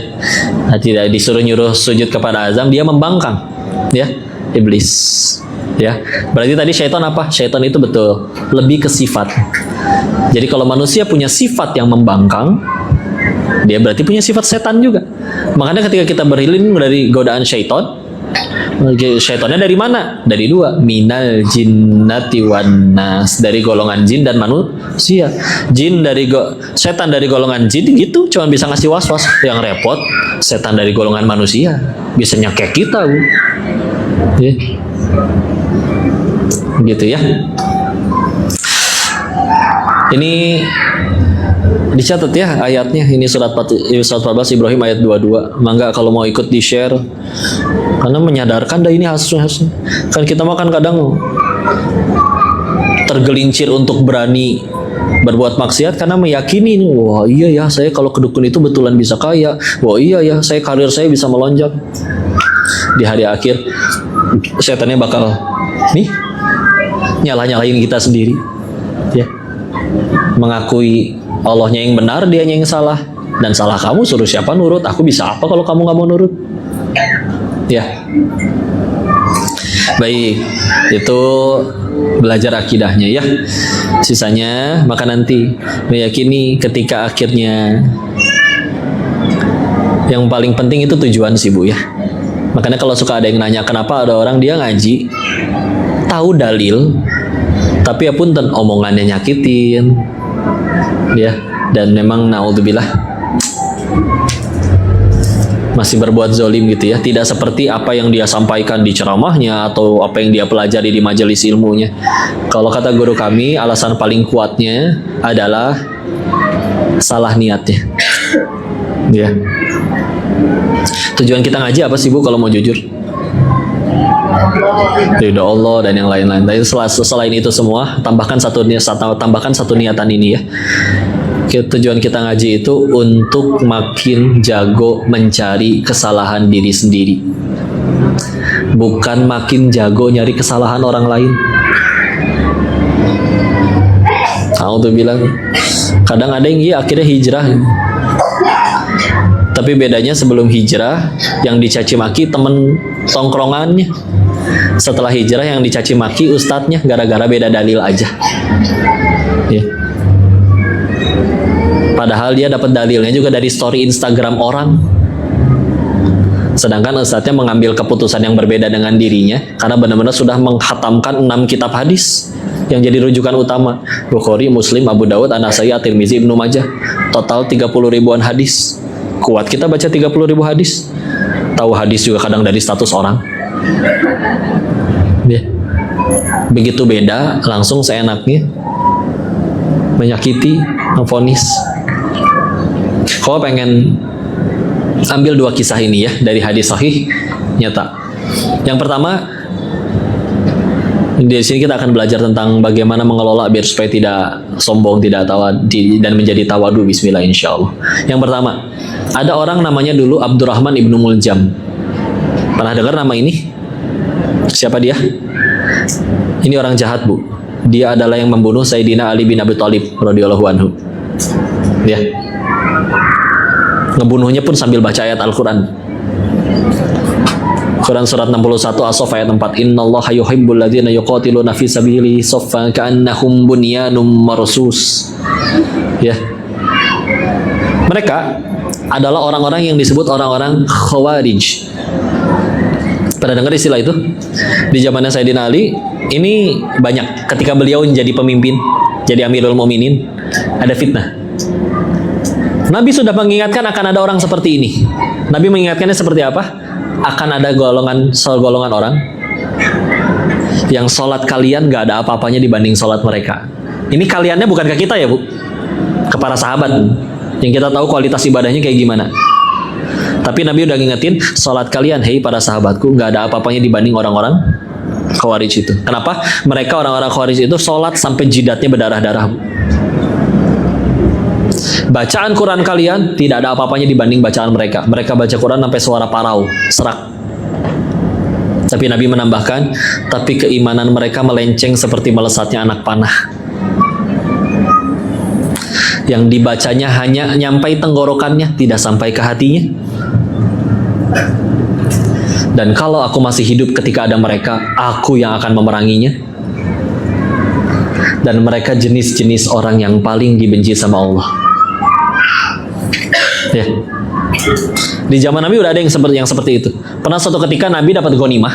Speaker 1: tidak disuruh nyuruh sujud kepada Azam, dia membangkang. Ya, iblis. Ya, berarti tadi syaitan apa? Syaitan itu betul lebih ke sifat. Jadi kalau manusia punya sifat yang membangkang, dia berarti punya sifat setan juga. Makanya ketika kita berlindung dari godaan syaitan, syaitannya dari mana? Dari dua, minal jinnati wan nas, dari golongan jin dan manusia. Setan dari golongan jin gitu, cuma bisa ngasih was-was. Yang repot, setan dari golongan manusia bisa nyekek kita, Bu. Ya. Gitu ya. Ini dicatat ya ayatnya. Ini surat 14 Ibrahim ayat 22. Mangga kalau mau ikut di-share. Karena menyadarkan dah ini hasilnya. Kan kita makan kadang tergelincir untuk berani berbuat maksiat karena meyakini, wah iya ya saya kalau ke dukun itu betulan bisa kaya, wah iya ya saya karir saya bisa melonjak. Di hari akhir setannya bakal nih nyalah-nyalahin kita sendiri ya, mengakui Allahnya yang benar, dianya yang salah, dan salah kamu suruh siapa nurut, aku bisa apa kalau kamu nggak mau nurut ya. Baik, itu belajar akidahnya ya. Sisanya maka nanti meyakini ketika akhirnya yang paling penting itu tujuan sih Bu ya. Makanya kalau suka ada yang nanya kenapa ada orang dia ngaji tahu dalil tapi ya punten omongannya nyakitin ya, dan memang naudzubillah masih berbuat zolim gitu ya, tidak seperti apa yang dia sampaikan di ceramahnya atau apa yang dia pelajari di majelis ilmunya. Kalau kata guru kami, alasan paling kuatnya adalah salah niatnya ya. Tujuan kita ngaji apa sih Bu kalau mau jujur? Ridho Allah dan yang lain-lain. Tapi selain itu semua, tambahkan satu niatan ini ya. Tujuan kita ngaji itu untuk makin jago mencari kesalahan diri sendiri, bukan makin jago nyari kesalahan orang lain. Aku tuh bilang kadang ada yang akhirnya hijrah, tapi bedanya sebelum hijrah yang dicaci maki temen tongkrongannya, setelah hijrah yang dicaci maki ustadznya gara-gara beda dalil aja ya. Padahal dia dapat dalilnya juga dari story Instagram orang. Sedangkan ustadznya mengambil keputusan yang berbeda dengan dirinya karena benar-benar sudah menghatamkan 6 kitab hadis yang jadi rujukan utama. Bukhari, Muslim, Abu Dawud, An-Nasai, At-Tirmizi, Ibnu Majah. Total 30 ribuan hadis. Kuat kita baca 30 ribu hadis. Tahu hadis juga kadang dari status orang. Ya. Begitu beda, langsung seenaknya menyakiti, memvonis. Kalau pengen ambil 2 kisah ini ya dari hadis sahih nyata. Yang pertama, di sini kita akan belajar tentang bagaimana mengelola biar supaya tidak sombong, tidak dan menjadi tawadu. Bismillah insyaallah. Yang pertama, ada orang namanya dulu Abdurrahman ibnu Muljam. Pernah dengar nama ini? Siapa dia? Ini orang jahat Bu. Dia adalah yang membunuh Sayyidina Ali bin Abi Thalib radhiyallahu anhu. Ya. Ngebunuhnya pun sambil baca ayat Al-Quran. Quran surat 61 As-Saff ayat 4. Innallaha yuhibbul ladzina yuqatiluna fi sabilihi saffan ka'annahum bunyanum marsus. Ya. Mereka adalah orang-orang yang disebut orang-orang Khawarij. Pernah dengar istilah itu? Di zamannya Sayyidina Ali, ini banyak ketika beliau menjadi pemimpin, jadi Amirul Mukminin, ada fitnah. Nabi sudah mengingatkan akan ada orang seperti ini. Nabi mengingatkannya seperti apa? Akan ada golongan orang yang sholat kalian gak ada apa-apanya dibanding sholat mereka. Ini kaliannya bukan ke kita ya Bu, ke para sahabat yang kita tahu kualitas ibadahnya kayak gimana. Tapi Nabi udah ngingetin sholat kalian, hei para sahabatku, gak ada apa-apanya dibanding orang-orang Khawarij itu. Kenapa? Mereka orang-orang Khawarij itu sholat sampai jidatnya berdarah-darah. Bacaan Quran kalian tidak ada apa-apanya dibanding bacaan mereka. Mereka baca Quran sampai suara parau, serak. Tapi Nabi menambahkan, tapi keimanan mereka melenceng seperti melesatnya anak panah. Yang dibacanya hanya nyampai tenggorokannya, tidak sampai ke hatinya. Dan kalau aku masih hidup ketika ada mereka, aku yang akan memeranginya. Dan mereka jenis-jenis orang yang paling dibenci sama Allah. Ya. Di zaman Nabi udah ada yang seperti itu. Pernah suatu ketika Nabi dapat ghanimah,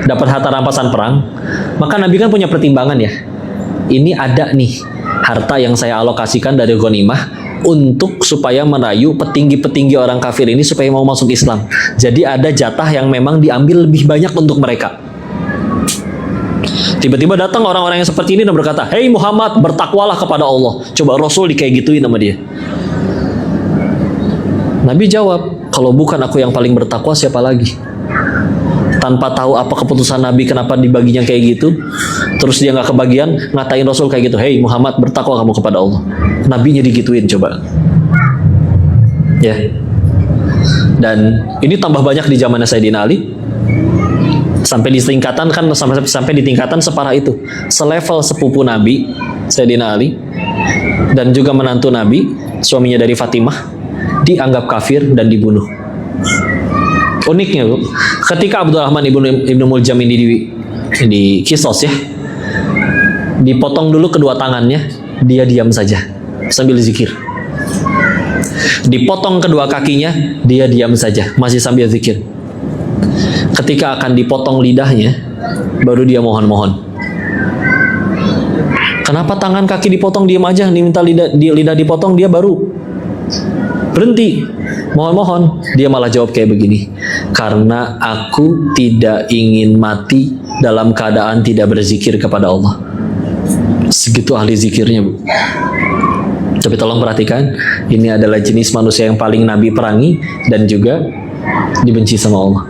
Speaker 1: dapat harta rampasan perang, maka Nabi kan punya pertimbangan ya. Ini ada nih harta yang saya alokasikan dari ghanimah untuk supaya merayu petinggi-petinggi orang kafir ini supaya mau masuk Islam. Jadi ada jatah yang memang diambil lebih banyak untuk mereka. Tiba-tiba datang orang-orang yang seperti ini dan berkata, "Hei Muhammad, bertakwalah kepada Allah." Coba Rasul kayak gituin sama dia. Nabi jawab, "Kalau bukan aku yang paling bertakwa, siapa lagi?" Tanpa tahu apa keputusan Nabi, kenapa dibaginya kayak gitu. Terus dia nggak kebagian, ngatain Rasul kayak gitu, "Hei Muhammad, bertakwa kamu kepada Allah." Nabinya digituin coba. Ya. Dan ini tambah banyak di zamannya Sayyidina Ali. Sampai di tingkatan kan sampai di tingkatan separah itu. Selevel sepupu Nabi, Sayyidina Ali, dan juga menantu Nabi, suaminya dari Fatimah, dianggap kafir dan dibunuh. Uniknya, Bu, ketika Abdurrahman ibnu Muljam ini di kisos ya, dipotong dulu kedua tangannya, dia diam saja sambil zikir. Dipotong kedua kakinya, dia diam saja masih sambil zikir. Ketika akan dipotong lidahnya, baru dia mohon-mohon. Kenapa tangan kaki dipotong diam aja, diminta lidah dipotong dia baru berhenti mohon-mohon. Dia malah jawab kayak begini, "Karena aku tidak ingin mati dalam keadaan tidak berzikir kepada Allah." Segitu ahli zikirnya, Bu. Tapi tolong perhatikan, ini adalah jenis manusia yang paling Nabi perangi dan juga dibenci sama Allah.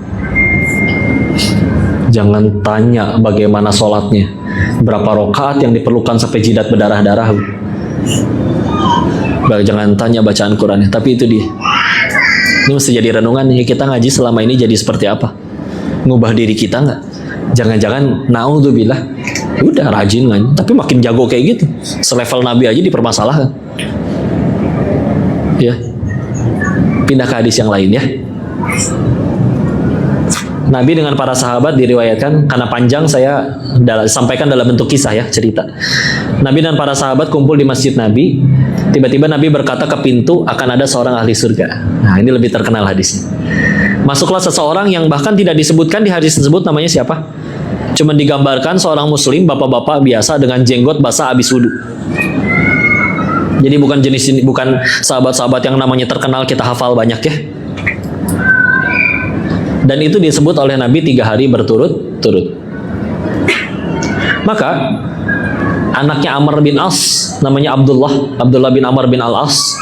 Speaker 1: Jangan tanya bagaimana sholatnya, berapa rakaat yang diperlukan sampai jidat berdarah-darah. Jangan tanya bacaan Qurannya, tapi itu dia. Ini mesti jadi renungan ya, kita ngaji selama ini jadi seperti apa? Ngubah diri kita nggak? Jangan-jangan naudzubillah, udah rajin ngaji, tapi makin jago kayak gitu. Selevel Nabi aja dipermasalahkan. Ya, pindah ke hadis yang lain ya. Nabi dengan para sahabat diriwayatkan, karena panjang saya sampaikan dalam bentuk kisah ya, cerita. Nabi dan para sahabat kumpul di masjid Nabi. Tiba-tiba Nabi berkata ke pintu, akan ada seorang ahli surga. Nah, ini lebih terkenal hadisnya. Masuklah seseorang yang bahkan tidak disebutkan di hadis tersebut namanya siapa. Cuma digambarkan seorang muslim, bapak-bapak biasa dengan jenggot basah habis wudhu. Jadi bukan jenis ini, bukan sahabat-sahabat yang namanya terkenal kita hafal banyak ya. Dan itu disebut oleh Nabi 3 hari berturut-turut. Maka anaknya Amr bin As, namanya Abdullah bin Amr bin Al-As,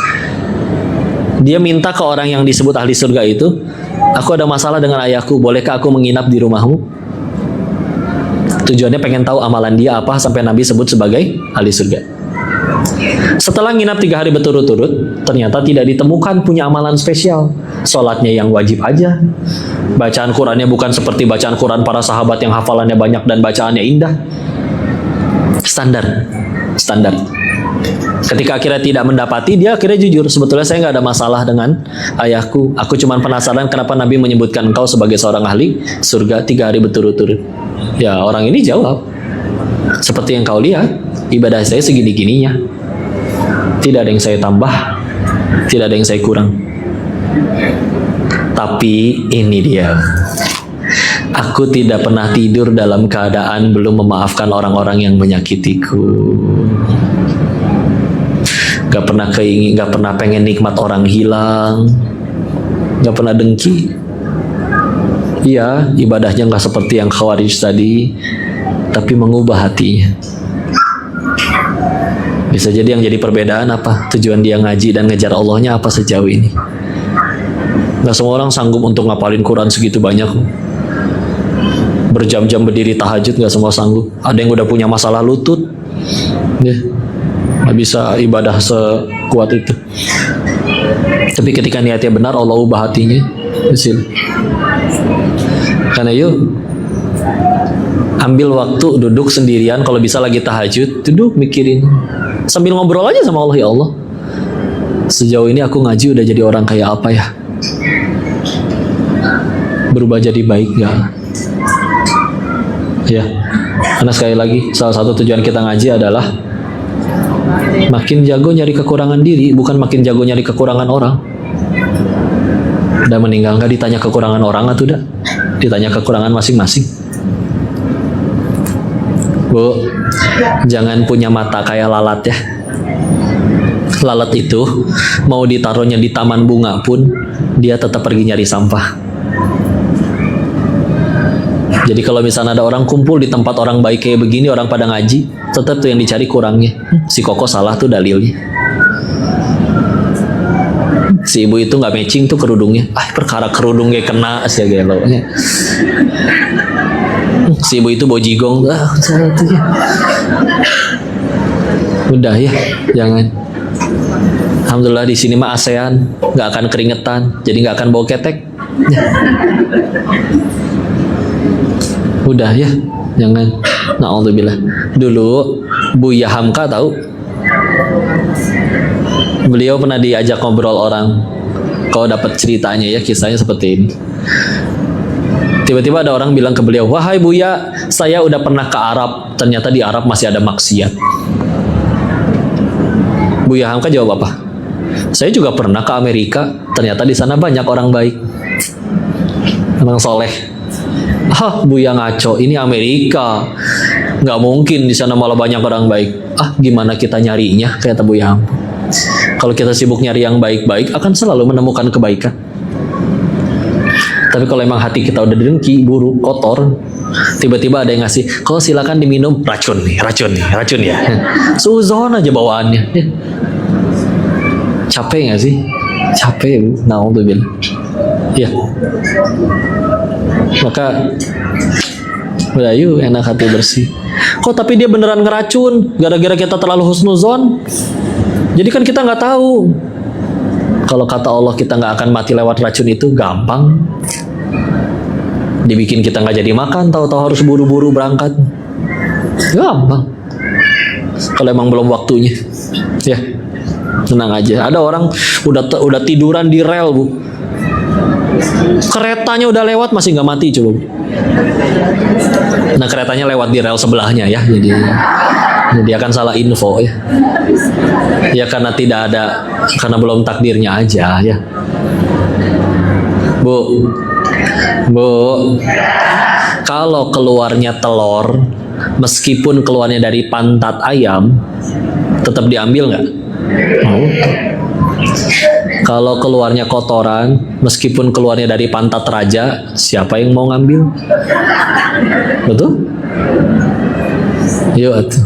Speaker 1: dia minta ke orang yang disebut ahli surga itu, "Aku ada masalah dengan ayahku, bolehkah aku menginap di rumahmu?" Tujuannya pengen tahu amalan dia apa sampai Nabi sebut sebagai ahli surga. Setelah nginap 3 hari berturut-turut, ternyata tidak ditemukan punya amalan spesial. Sholatnya yang wajib aja, bacaan Qurannya bukan seperti bacaan Quran para sahabat yang hafalannya banyak dan bacaannya indah. Standar. Ketika akhirnya tidak mendapati, dia akhirnya jujur, "Sebetulnya saya nggak ada masalah dengan ayahku. Aku cuma penasaran kenapa Nabi menyebutkan engkau sebagai seorang ahli surga 3 hari berturut-turut." Ya, orang ini jawab, "Seperti yang kau lihat, ibadah saya segini-gininya. Tidak ada yang saya tambah, tidak ada yang saya kurang. Tapi ini dia. Aku tidak pernah tidur dalam keadaan belum memaafkan orang-orang yang menyakitiku. Gak pernah pengen nikmat orang hilang. Gak pernah dengki. Iya, ibadahnya gak seperti yang Khawarij tadi, tapi mengubah hatinya." Bisa jadi yang jadi perbedaan apa? Tujuan dia ngaji dan ngejar Allahnya apa sejauh ini. Gak semua orang sanggup untuk ngapalin Quran segitu banyak. Berjam-jam berdiri tahajud gak semua sanggup. Ada yang udah punya masalah lutut, gak bisa ibadah sekuat itu. Tapi ketika niatnya benar, Allah ubah hatinya. Karena yuk, ambil waktu duduk sendirian, kalau bisa lagi tahajud, duduk mikirin. Sambil ngobrol aja sama Allah, "Ya Allah, sejauh ini aku ngaji udah jadi orang kayak apa ya? Berubah jadi baik gak?" Ya, karena sekali lagi, salah satu tujuan kita ngaji adalah makin jago nyari kekurangan diri, bukan makin jago nyari kekurangan orang. Udah meninggal nggak ditanya kekurangan orang atau udah? Ditanya kekurangan masing-masing. Bu, jangan punya mata kayak lalat ya. Lalat itu mau ditaruhnya di taman bunga pun dia tetap pergi nyari sampah. Jadi kalau misalnya ada orang kumpul di tempat orang baik kayak begini, orang pada ngaji, tetap tuh yang dicari kurangnya. Si Koko salah tuh dalilnya. Si ibu itu nggak matching tuh kerudungnya. Perkara kerudungnya kena sih gelo. Si ibu itu bojigong. Udah ya, jangan. Alhamdulillah di sini mah ASEAN, nggak akan keringetan, jadi nggak akan bau ketek. Udah ya, jangan. Na'udzubillah. Dulu Buya Hamka tahu? Beliau pernah diajak ngobrol orang. Kalau dapat ceritanya ya, kisahnya seperti ini. Tiba-tiba ada orang bilang ke beliau, "Wahai Buya, saya udah pernah ke Arab. Ternyata di Arab masih ada maksiat." Buya Hamka jawab apa? "Saya juga pernah ke Amerika. Ternyata di sana banyak orang baik, orang soleh." Buya ngaco, ini Amerika, nggak mungkin di sana malah banyak orang baik. Gimana kita nyarinya? Kata Buya Hamka. Kalau kita sibuk nyari yang baik-baik, akan selalu menemukan kebaikan. Tapi kalau emang hati kita udah dengki, buruk, kotor, tiba-tiba ada yang ngasih, "Kau silakan diminum, racun ya." Suzon aja bawaannya. Capek nggak sih? Capek, na'udzubillah. Ya. Maka udah yuk, enak hati bersih. Kok tapi dia beneran ngeracun gara-gara kita terlalu husnuzon? Jadi kan kita nggak tahu. Kalau kata Allah kita nggak akan mati lewat racun itu gampang. Dibikin kita nggak jadi makan, tahu-tahu harus buru-buru berangkat. Gampang. Kalau emang belum waktunya, ya tenang aja. Ada orang udah tiduran di rel, Bu. Keretanya udah lewat masih nggak mati, coba. Nah, keretanya lewat di rel sebelahnya ya, jadi akan salah info ya. Ya karena belum takdirnya aja ya. Bu, kalau keluarnya telur, meskipun keluarnya dari pantat ayam, tetap diambil nggak? Mau. Kalau keluarnya kotoran, meskipun keluarnya dari pantat raja, siapa yang mau ngambil? Betul? Yuk atuh.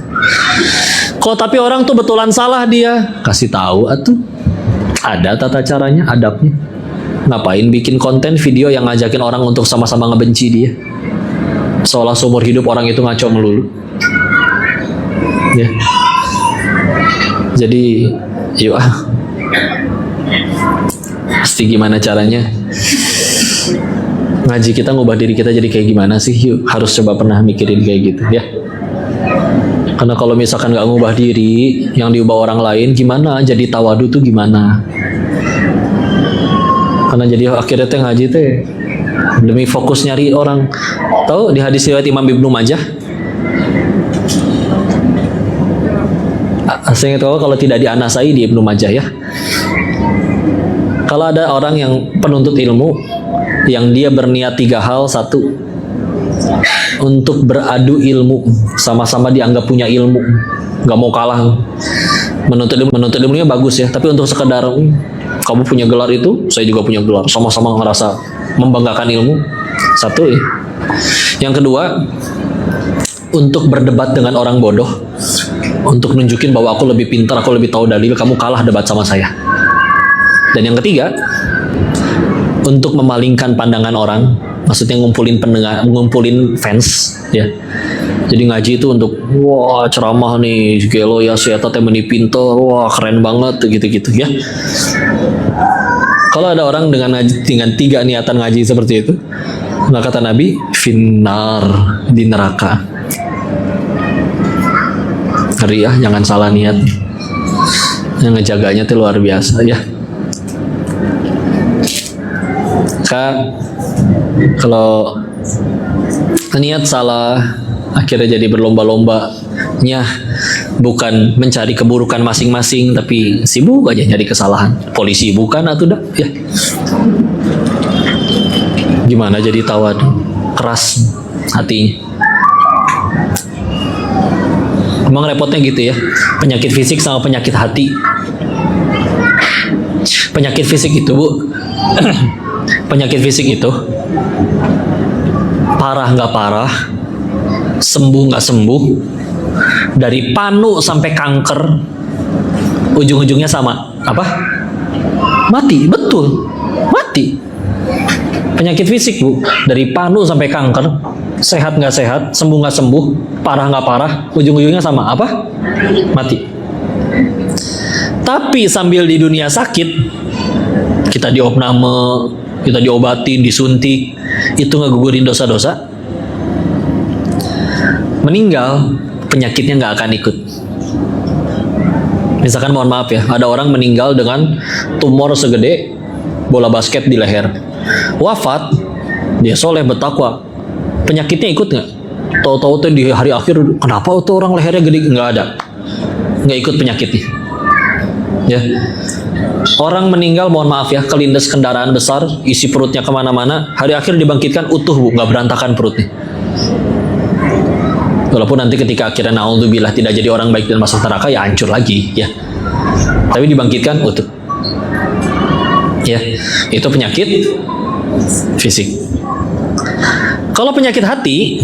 Speaker 1: Kok tapi orang tuh betulan salah dia, kasih tahu atuh. Ada tata caranya, adabnya. Ngapain bikin konten video yang ngajakin orang untuk sama-sama ngebenci dia? Seolah seumur hidup orang itu ngaco melulu. Ya. Jadi, yuk pasti gimana caranya? Ngaji kita ngubah diri kita jadi kayak gimana sih? Yuk, harus coba pernah mikirin kayak gitu ya. Karena kalau misalkan nggak ngubah diri, yang diubah orang lain, gimana? Jadi tawadu tuh gimana? Karena jadi akhirnya teh ngaji teh demi fokus nyari orang. Tahu di hadis riwayat Imam Ibnu Majah, saya ingat kalau tidak dianasai di Ibnu Majah ya. Kalau ada orang yang penuntut ilmu yang dia berniat 3 hal. 1, untuk beradu ilmu, sama-sama dianggap punya ilmu, nggak mau kalah. Menuntut ilmunya bagus ya, tapi untuk sekedar kamu punya gelar itu, saya juga punya gelar, sama-sama ngerasa membanggakan ilmu. 1 ya. Yang kedua, untuk berdebat dengan orang bodoh, untuk nunjukin bahwa aku lebih pintar, aku lebih tahu dalil, kamu kalah debat sama saya. Dan yang ketiga, untuk memalingkan pandangan orang, maksudnya ngumpulin pendengar, ngumpulin fans ya. Jadi ngaji itu untuk wah ceramah nih, gelo ya si eta teh meni pinter, wah keren banget gitu-gitu ya. Kalau ada orang dengan 3 niatan ngaji seperti itu, maka kata Nabi, finnar, di neraka. Ngeri ya, jangan salah niat. Yang ngejaganya itu luar biasa ya. Kalau niat salah, akhirnya jadi berlomba-lombanya bukan mencari keburukan masing-masing, tapi sibuk aja nyari kesalahan. Polisi bukan atau dah ya. Gimana jadi tawadu, keras hatinya. Emang repotnya gitu ya, penyakit fisik sama penyakit hati. Penyakit fisik itu, Bu, penyakit fisik itu parah nggak parah, sembuh nggak sembuh, dari panu sampai kanker, ujung-ujungnya sama, apa? Mati, betul, mati. Penyakit fisik, Bu, dari panu sampai kanker, sehat nggak sehat, sembuh nggak sembuh, parah nggak parah, ujung-ujungnya sama, apa? Mati. Tapi sambil di dunia sakit, kita diopname, kita diobatin, disuntik, itu ngegugurin dosa-dosa. Meninggal, penyakitnya nggak akan ikut. Misalkan mohon maaf ya, ada orang meninggal dengan tumor segede bola basket di leher. Wafat, dia soleh bertakwa, penyakitnya ikut nggak? Tahu-tahu tuh di hari akhir, kenapa tuh orang lehernya gede? Nggak ada, nggak ikut penyakitnya. Ya, orang meninggal, mohon maaf ya, kelindes kendaraan besar, isi perutnya kemana-mana, hari akhir dibangkitkan utuh, Bu, nggak berantakan perutnya. Walaupun nanti ketika akhirnya naudzubillah tidak jadi orang baik dan masuk neraka, ya hancur lagi, ya. Tapi dibangkitkan utuh. Ya, itu penyakit fisik. Kalau penyakit hati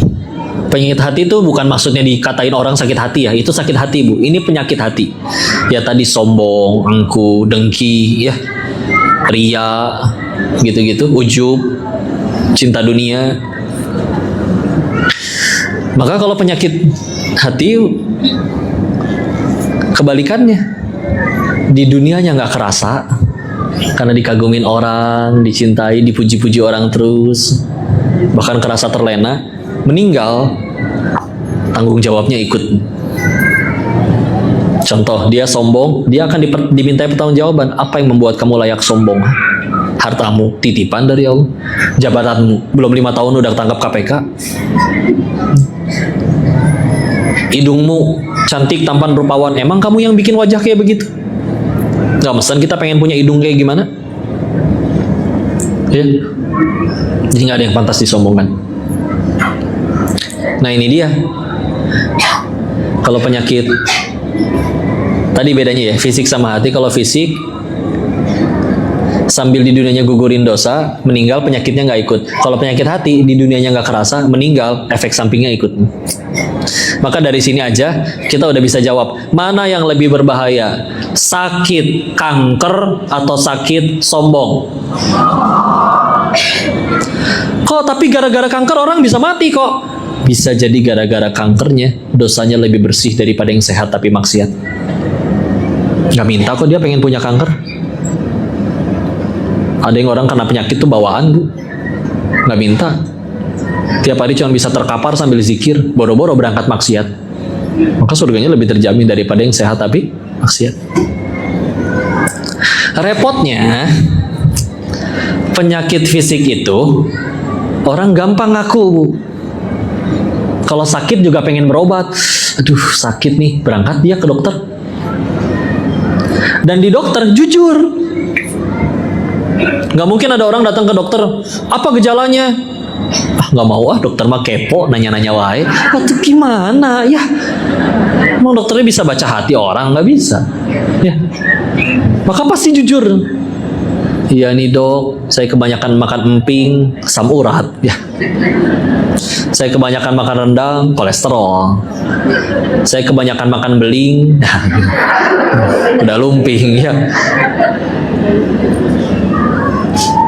Speaker 1: itu bukan maksudnya dikatain orang sakit hati ya, itu sakit hati, Bu. Ini penyakit hati. Ya tadi sombong, angku, dengki, ya, ria, gitu-gitu, ujub, cinta dunia. Maka kalau penyakit hati, kebalikannya, di dunianya nggak kerasa, karena dikagumin orang, dicintai, dipuji-puji orang terus, bahkan kerasa terlena. Meninggal, tanggung jawabnya ikut. Contoh, dia sombong, dia akan dimintai pertanggungjawaban. Apa yang membuat kamu layak sombong? Hartamu titipan dari Allah, jabatanmu belum 5 tahun udah tangkap KPK, hidungmu cantik, tampan, rupawan, emang kamu yang bikin wajah kayak begitu? Gak mesen kita pengen punya hidung kayak gimana? Ya, jadi nggak ada yang pantas disombongkan. Nah ini dia, kalau penyakit tadi bedanya ya, fisik sama hati. Kalau fisik, sambil di dunianya gugurin dosa, meninggal penyakitnya nggak ikut. Kalau penyakit hati, di dunianya nggak kerasa, meninggal efek sampingnya ikut. Maka dari sini aja kita udah bisa jawab, mana yang lebih berbahaya, sakit kanker atau sakit sombong. Kok tapi gara-gara kanker orang bisa mati kok? Bisa jadi gara-gara kankernya dosanya lebih bersih daripada yang sehat tapi maksiat. Gak minta kok dia pengen punya kanker. Ada yang orang kena penyakit tuh bawaan, Bu. Nggak minta. Tiap hari cuma bisa terkapar sambil zikir, boro-boro berangkat maksiat. Maka surganya lebih terjamin daripada yang sehat tapi maksiat. Repotnya, penyakit fisik itu orang gampang ngaku, Bu. Kalau sakit juga pengen berobat. Aduh, sakit nih, berangkat dia ke dokter. Dan di dokter jujur. Nggak mungkin ada orang datang ke dokter, apa gejalanya? Ah, nggak mau dokter mah kepo, nanya-nanya wae. Itu gimana ya? Emang dokternya bisa baca hati orang? Nggak bisa. Ya. Maka pasti jujur. Iya nih dok, saya kebanyakan makan emping, asam urat. Ya. Saya kebanyakan makan rendang, kolesterol. Saya kebanyakan makan beling, udah lumping ya.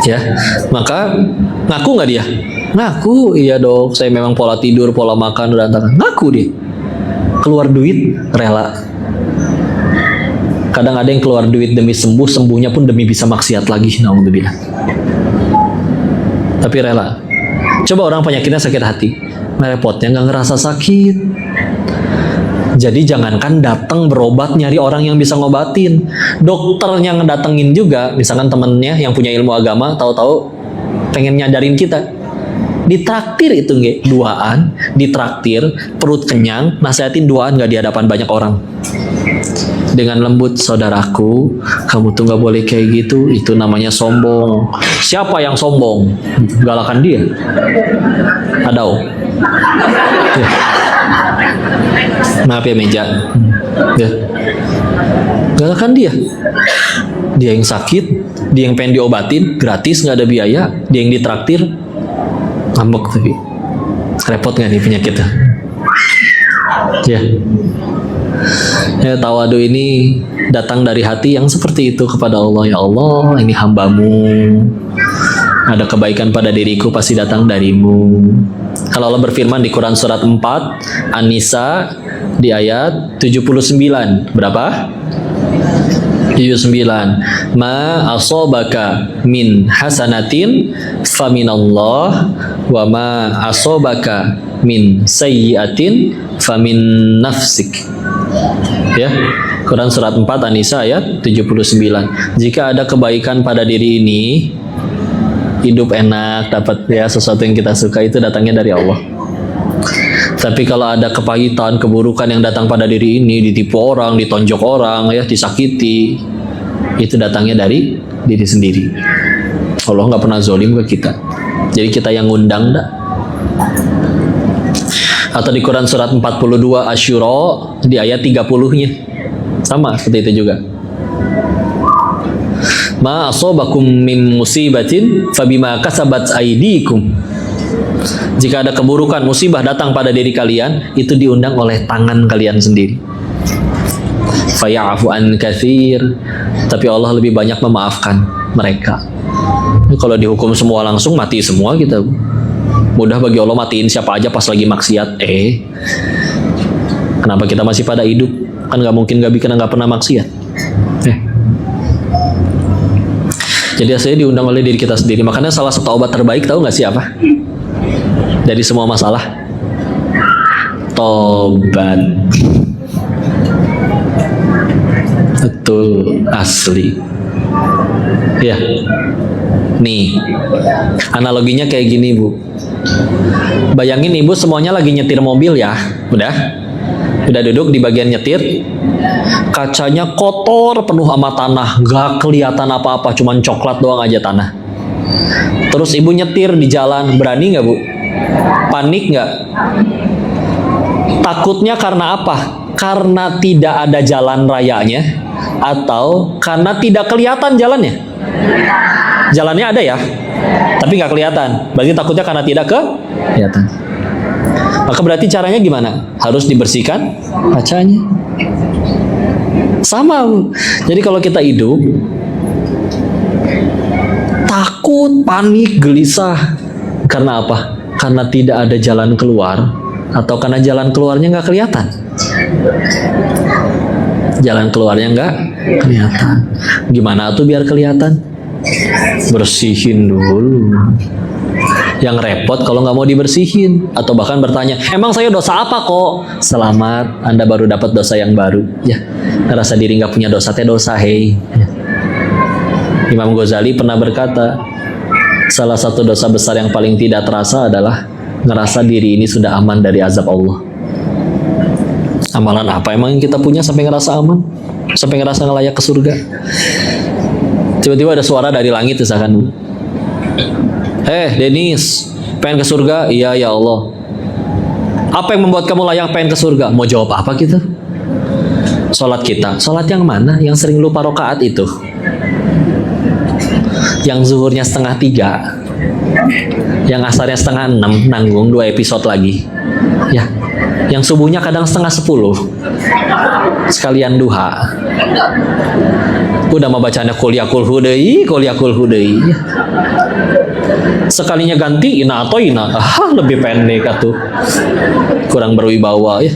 Speaker 1: Ya, maka ngaku nggak dia? Ngaku, iya dok, saya memang pola tidur, pola makan berantakan. Ngaku dia. Keluar duit, rela. Kadang ada yang keluar duit demi sembuh, sembuhnya pun demi bisa maksiat lagi. Naudzubillah. Tapi rela. Coba orang penyakitnya sakit hati, repotnya nggak ngerasa sakit. Jadi jangankan datang berobat nyari orang yang bisa ngobatin, dokternya ngedatengin juga, misalkan temennya yang punya ilmu agama, tahu-tahu pengen nyadarin kita, ditraktir itu nggak duaan, ditraktir perut kenyang, nasihatin duaan nggak di hadapan banyak orang. Dengan lembut, saudaraku, kamu tuh nggak boleh kayak gitu, itu namanya sombong. Siapa yang sombong? Galakan dia. Adau. Ya. Maaf ya meja. Ya. Galakan dia. Dia yang sakit, Dia yang pengen diobatin gratis, nggak ada biaya. Dia yang ditraktir ngambek. Tapi repot nggak nih penyakitnya? Ya. Ya, tawadu ini datang dari hati yang seperti itu kepada Allah. Ya Allah, ini hambamu, ada kebaikan pada diriku pasti datang darimu. Kalau Allah berfirman di Quran surat 4 An-Nisa di ayat 79, berapa? 79. Ma asobaka min hasanatin faminallah wa ma asobaka min sayyiatin famin nafsik. Ya, Quran surat 4 An-Nisa ayat 79. Jika ada kebaikan pada diri ini, hidup enak, dapat ya sesuatu yang kita suka, itu datangnya dari Allah. Tapi kalau ada kepahitan, keburukan yang datang pada diri ini, ditipu orang, ditonjok orang, ya disakiti, itu datangnya dari diri sendiri. Allah nggak pernah zolim ke kita. Jadi kita yang ngundang dah. Atau di Quran surat 42 Asyura di ayat 30-nya. Sama seperti itu juga. Ma asobakum min musibatin fabima kasabat aidikum. Jika ada keburukan, musibah datang pada diri kalian, itu diundang oleh tangan kalian sendiri. Faya'afu an katsir. Tapi Allah lebih banyak memaafkan mereka. Kalau dihukum semua langsung, mati semua kita. Mudah bagi Allah matiin siapa aja pas lagi maksiat. Kenapa kita masih pada hidup? Kan nggak mungkin nggak pernah maksiat. Jadi asalnya diundang oleh diri kita sendiri. Makanya salah satu obat terbaik tahu nggak sih apa? Dari semua masalah, tobat. Betul, asli. Ya, nih analoginya kayak gini Bu. Bayangin ibu semuanya lagi nyetir mobil ya, udah duduk di bagian nyetir, kacanya kotor penuh sama tanah, gak kelihatan apa-apa, cuman coklat doang aja tanah. Terus ibu nyetir di jalan, berani nggak Bu? Panik nggak? Takutnya karena apa? Karena tidak ada jalan rayanya, atau karena tidak kelihatan jalannya? Jalannya ada ya, tapi nggak kelihatan. Berarti takutnya karena tidak kelihatan. Maka berarti caranya gimana? Harus dibersihkan kacanya. Sama. Jadi kalau kita hidup takut, panik, gelisah, karena apa? Karena tidak ada jalan keluar, atau karena jalan keluarnya nggak kelihatan? Jalan keluarnya nggak kelihatan. Gimana tuh biar kelihatan? Bersihin dulu. Yang repot kalau nggak mau dibersihin, atau bahkan bertanya, emang saya dosa apa kok? Selamat, Anda baru dapat dosa yang baru. Ya, ngerasa diri nggak punya dosa, teh dosa, hei. Imam Ghazali pernah berkata, salah satu dosa besar yang paling tidak terasa adalah ngerasa diri ini sudah aman dari azab Allah. Amalan apa emang yang kita punya sampai ngerasa aman? Sampai ngerasa ngelayak ke surga? Tiba-tiba ada suara dari langit misalkan, Denis, pengen ke surga? Iya ya Allah. Apa yang membuat kamu layak pengen ke surga? Mau jawab apa kita? Sholat kita. Sholat yang mana? Yang sering lupa rakaat itu. Yang zuhurnya 2:30, yang asarnya 5:30, nanggung 2 episode lagi. Ya, yang subuhnya kadang 9:30, sekalian duha. Udah mau bacanya kuliakul hudai. Sekalinya ganti ina atau ina, lebih pendek atuh, kurang berwibawa ya.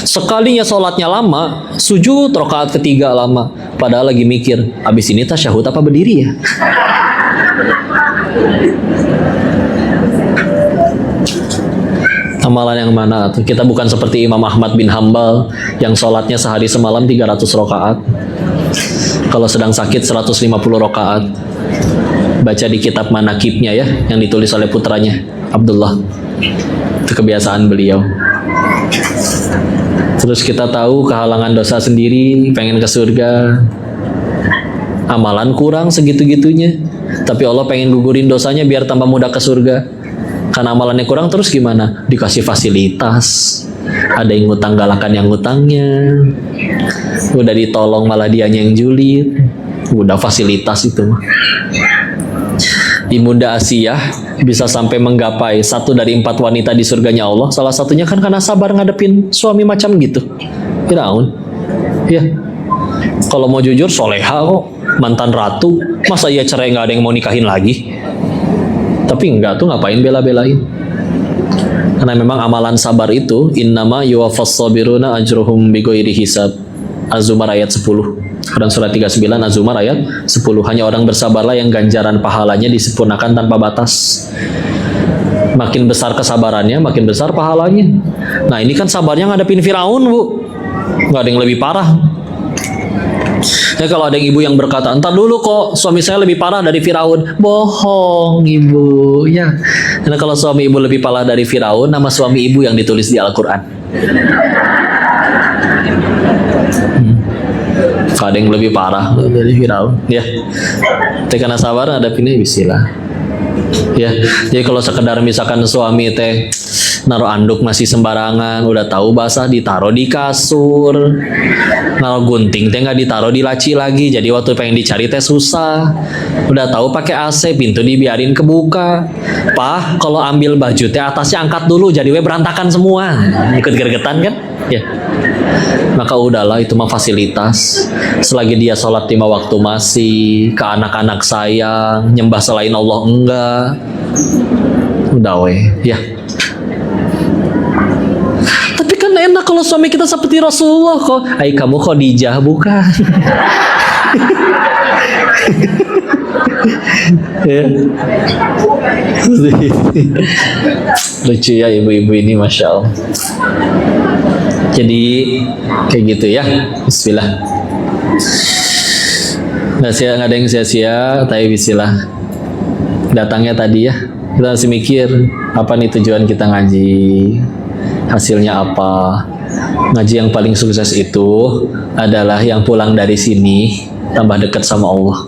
Speaker 1: Sekalinya sholatnya lama, sujud rakaat ketiga lama, padahal lagi mikir, abis ini tasyahud apa berdiri ya? Amalan yang mana tuh? Kita bukan seperti Imam Ahmad bin Hambal yang sholatnya sehari semalam 300 rakaat. Kalau sedang sakit 150 rakaat. Baca di kitab manakibnya ya, yang ditulis oleh putranya Abdullah. Itu kebiasaan beliau. Terus kita tahu kehalangan dosa sendiri, pengen ke surga, amalan kurang segitu-gitunya, tapi Allah pengen gugurin dosanya biar tambah mudah ke surga. Karena amalannya kurang, terus gimana? Dikasih fasilitas, ada yang ngutang galakan yang ngutangnya, Udah ditolong malah dianya yang julid. Udah fasilitas itu mah. Ibunda Asiyah bisa sampai menggapai 1 dari 4 wanita di surganya Allah. Salah satunya kan karena sabar ngadepin suami macam gitu. Firaun. Ya. Kalau mau jujur soleha kok, mantan ratu. Masa iya cerai nggak ada yang mau nikahin lagi? Tapi enggak tuh, ngapain bela-belain? Karena memang amalan sabar itu innama yuwaffas sabiruna ajruhum bighairi hisab. Az-Zumar ayat 10. Quran surat 39 Az-Zumar ayat 10. Hanya orang bersabarlah yang ganjaran pahalanya disempurnakan tanpa batas. Makin besar kesabarannya, makin besar pahalanya. Nah, ini kan sabarnya ngadepin Firaun, Bu. Nggak ada yang lebih parah. Ya, kalau ada ibu yang berkata, entar dulu kok suami saya lebih parah dari Firaun. Bohong, Ibu. Ya. Karena kalau suami ibu lebih parah dari Firaun, nama suami ibu yang ditulis di Al-Quran. Ada yang lebih parah dari Firaun. Ya. Tapi karena sabar hadapinnya bismillah. Ya. Jadi kalau sekedar misalkan suami teh naruh anduk masih sembarangan, udah tahu basah ditaruh di kasur, naruh gunting teh nggak ditaruh di laci lagi, jadi waktu pengen dicari teh susah. Udah tahu pakai AC, pintu dibiarin kebuka. Pah, kalau ambil baju teh atasnya angkat dulu, jadi we berantakan semua, ikut gergetan kan? Ya. Maka udahlah, itu mah fasilitas. Selagi dia sholat 5 waktu masih, ke anak-anak sayang, nyembah selain Allah enggak, udah weh, ya. Tapi kan enak kalau suami kita seperti Rasulullah kok. Hai kamu Khadijah bukan? Ya. Lucu ya ibu-ibu ini, Masya Allah. Jadi kayak gitu ya. Bismillah. Nggak ada yang sia-sia, tapi bismillah. Datangnya tadi ya, kita masih mikir apa nih tujuan kita ngaji, hasilnya apa. Ngaji yang paling sukses itu adalah yang pulang dari sini tambah dekat sama Allah.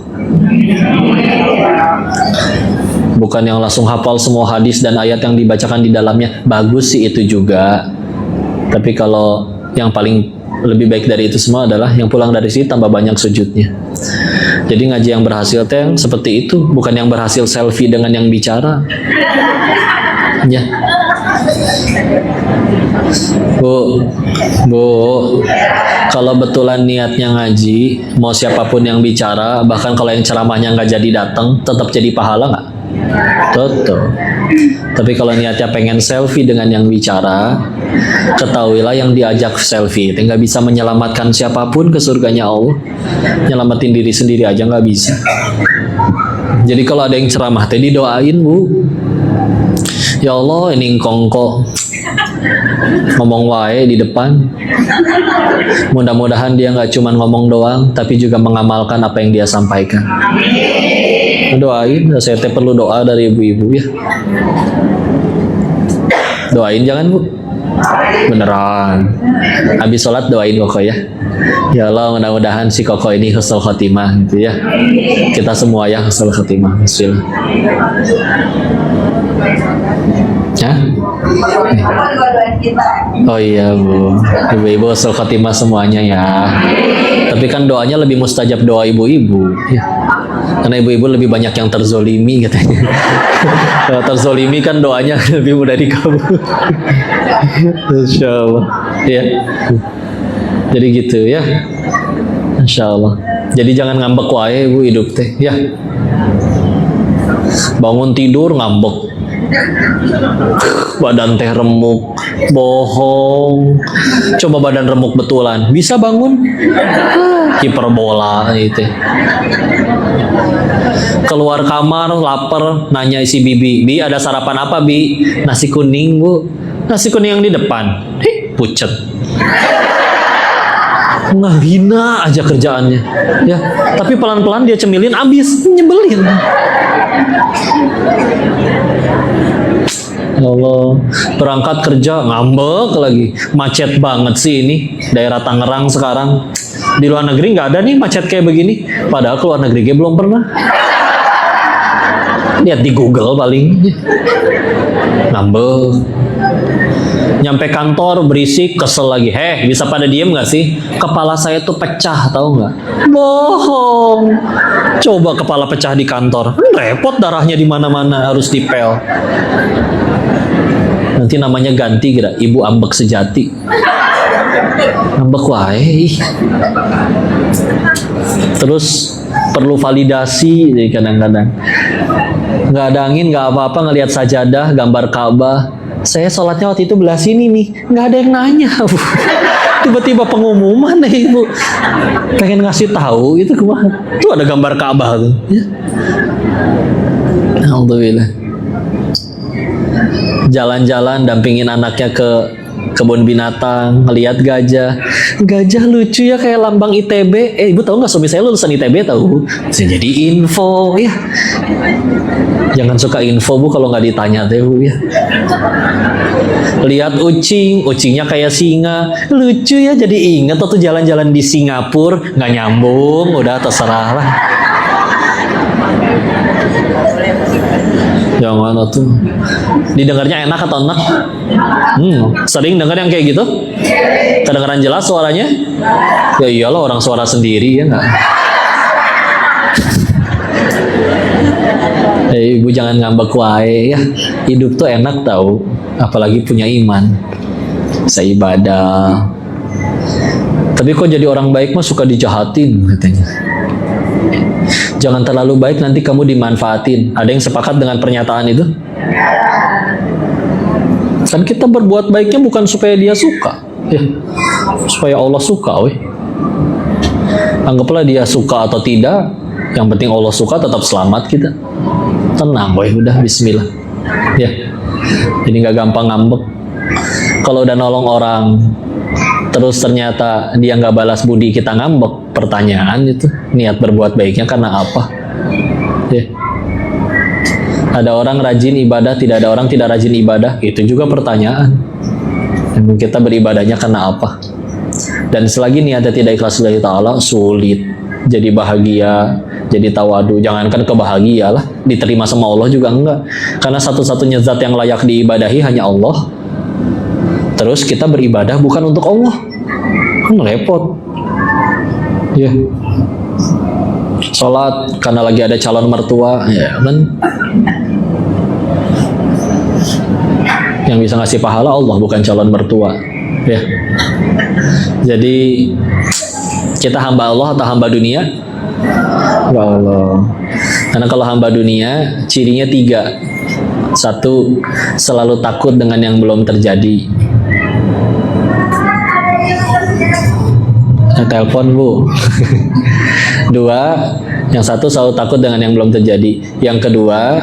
Speaker 1: Bukan yang langsung hafal semua hadis dan ayat yang dibacakan di dalamnya. Bagus sih itu juga. Tapi kalau yang paling lebih baik dari itu semua adalah yang pulang dari sini tambah banyak sujudnya. Jadi ngaji yang berhasil teh seperti itu, bukan yang berhasil selfie dengan yang bicara. Ya. Bu, kalau betulan niatnya ngaji, mau siapapun yang bicara, bahkan kalau yang ceramahnya nggak jadi datang, tetap jadi pahala nggak? Tetap. Tapi kalau niatnya pengen selfie dengan yang bicara, ketahuilah yang diajak selfie itu nggak bisa menyelamatkan siapapun ke surganya Allah. Nyelamatin diri sendiri aja nggak bisa. Jadi kalau ada yang ceramah teh didoain, Bu. Ya Allah, ini kongko ngomong wae di depan. Mudah-mudahan dia nggak cuma ngomong doang, tapi juga mengamalkan apa yang dia sampaikan. Doain, saya teh perlu doa dari ibu-ibu ya. Doain jangan, Bu. Beneran. Habis sholat doain Koko ya. Ya Allah, mudah-mudahan si Koko ini husnul khotimah gitu ya. Kita semua ya husnul khotimah. Bismillah. Ya? Oh iya Bu, ibu-ibu husnul khotimah semuanya ya. Tapi kan doanya lebih mustajab doa ibu-ibu ya. Karena ibu-ibu lebih banyak yang terzolimi katanya. Kalau terzolimi kan doanya lebih mudah dikabul. Insya Allah ya. Jadi gitu ya. Insya Allah. Jadi jangan ngambek wae Bu hidup teh ya. Bangun tidur ngambek, badan teh remuk, bohong. Coba badan remuk betulan, bisa bangun? Hiperbola itu. Keluar kamar lapar, nanya si bibi, Bi ada sarapan apa Bi? Nasi kuning Bu. Nasi kuning yang di depan, pucet. Ngehina aja kerjaannya, ya. Tapi pelan-pelan dia cemilin, abis nyebelin. Allah, berangkat kerja ngambek lagi, macet banget sih ini daerah Tangerang sekarang. Di luar negeri nggak ada nih macet kayak begini, padahal ke luar negeri belum pernah. Lihat di Google paling ngambek. Nyampe kantor berisik, kesel lagi. Bisa pada diem nggak sih? Kepala saya tuh pecah, tahu nggak? Bohong. Coba kepala pecah di kantor, repot, darahnya di mana-mana, harus dipel. Nanti namanya ganti kira ibu ambek sejati. Ambek wae. Terus perlu validasi jadi kadang-kadang. Nggak ada angin, nggak apa-apa, ngelihat sajadah, gambar Ka'bah. Saya sholatnya waktu itu belah sini nih, nggak ada yang nanya. Tiba-tiba pengumuman nih ibu, pengen ngasih tahu itu kemana? Tuh ada gambar Ka'bah tuh. Ya. Alhamdulillah. Jalan-jalan dampingin anaknya ke kebun binatang, ngelihat gajah. Gajah lucu ya, kayak lambang ITB. Ibu tahu nggak, suami saya lulusan ITB tahu. Saya jadi info ya. Jangan suka info bu kalau nggak ditanya deh bu ya. Lihat ucing, ucingnya kayak singa, lucu ya, jadi inget tuh jalan-jalan di Singapura, nggak nyambung, udah terserah lah. Yang mana tuh? Didengarnya enak atau enak? Sering dengar yang kayak gitu? Kedengaran jelas suaranya? Ya iyalah, orang suara sendiri ya nggak? Ibu jangan ngambek wae ya. Hidup tuh enak tahu, apalagi punya iman. Saya ibadah. Tapi kok jadi orang baik mah suka dijahatin katanya. Jangan terlalu baik, nanti kamu dimanfaatin. Ada yang sepakat dengan pernyataan itu? Kan kita berbuat baiknya bukan supaya dia suka, ya, supaya Allah suka, weh. Anggaplah dia suka atau tidak, yang penting Allah suka, tetap selamat kita. Tenang, weh, udah Bismillah, ya. Jadi nggak gampang ngambek. Kalau udah nolong orang, terus ternyata dia nggak balas budi, kita ngambek. Pertanyaan itu, niat berbuat baiknya karena apa? Ya. Ada orang rajin ibadah, tidak ada orang tidak rajin ibadah, itu juga pertanyaan. Dan kita beribadahnya karena apa? Dan selagi niatnya tidak ikhlas lillahi ta'ala, sulit jadi bahagia, jadi tawadu. Jangankan kebahagia lah, diterima sama Allah juga enggak. Karena satu-satunya zat yang layak diibadahi hanya Allah. Terus kita beribadah bukan untuk Allah, kan repot. Ya, sholat karena lagi ada calon mertua, ya kan? Yang bisa ngasih pahala Allah, bukan calon mertua. Ya, jadi kita hamba Allah atau hamba dunia? Ya Allah. Karena kalau hamba dunia, cirinya 3. 1, selalu takut dengan yang belum terjadi. Telepon bu. 2, yang 1 selalu takut dengan yang belum terjadi. Yang kedua,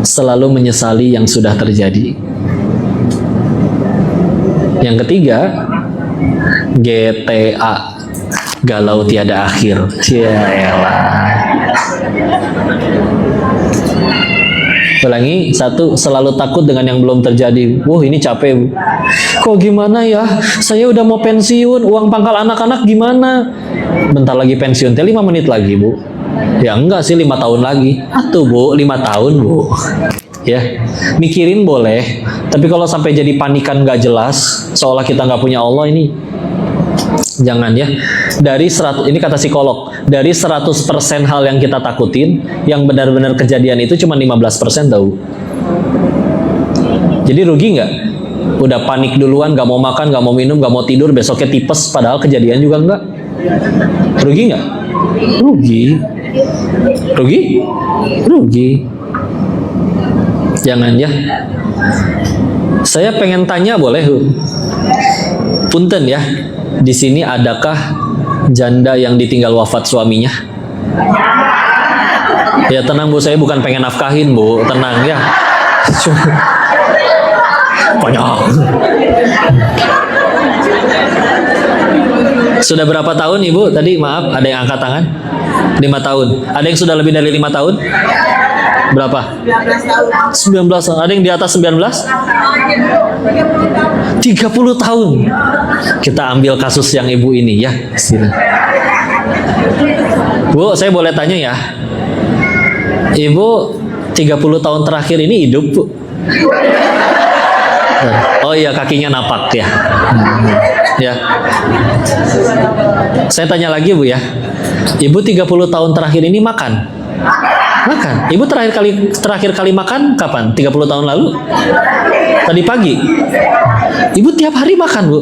Speaker 1: selalu menyesali yang sudah terjadi. Yang ketiga, GTA, galau tiada akhir. Cialah. Ulangi, 1, selalu takut dengan yang belum terjadi. Ini capek bu. Kok gimana ya? Saya udah mau pensiun, uang pangkal anak-anak gimana? Bentar lagi pensiun, 5 menit lagi bu. Ya enggak sih, 5 tahun lagi. Tuh bu, 5 tahun bu. Ya, mikirin boleh. Tapi kalau sampai jadi panikan nggak jelas, seolah kita nggak punya Allah, ini jangan ya. Dari 100, ini kata psikolog, dari 100% hal yang kita takutin, yang benar-benar kejadian itu cuma 15% tahu. Jadi rugi nggak? Udah panik duluan, nggak mau makan, nggak mau minum, nggak mau tidur, besoknya tipes, padahal kejadian juga nggak. Rugi nggak? Rugi. Rugi? Rugi. Jangan ya. Saya pengen tanya boleh? Punten ya. Di sini adakah janda yang ditinggal wafat suaminya? Ya tenang bu, saya bukan pengen nafkahin bu, tenang ya. Konyol. Sudah berapa tahun ibu? Tadi maaf, ada yang angkat tangan. 5 tahun. Ada yang sudah lebih dari 5 tahun? Berapa? 19 tahun. Ada yang di atas 19? 30 tahun. Kita ambil kasus yang ibu ini ya. Sini. Bu, saya boleh tanya ya. Ibu 30 tahun terakhir ini hidup, Bu? Oh iya, kakinya napak ya. Ya. Saya tanya lagi Bu ya. Ibu 30 tahun terakhir ini makan? Makan. Ibu terakhir kali makan kapan? 30 tahun lalu? Tadi pagi. Ibu tiap hari makan, Bu.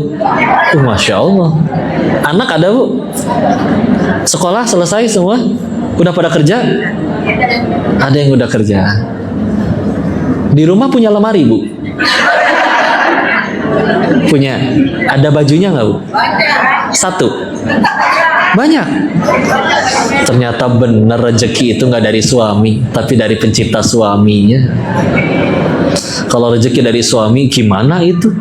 Speaker 1: Masya Allah. Anak ada, Bu? Sekolah selesai semua? Udah pada kerja? Ada yang udah kerja. Di rumah punya lemari, Bu? Punya. Ada bajunya nggak, Bu? Satu. Banyak. Ternyata benar rezeki itu nggak dari suami, tapi dari pencipta suaminya. Kalau rezeki dari suami, gimana itu?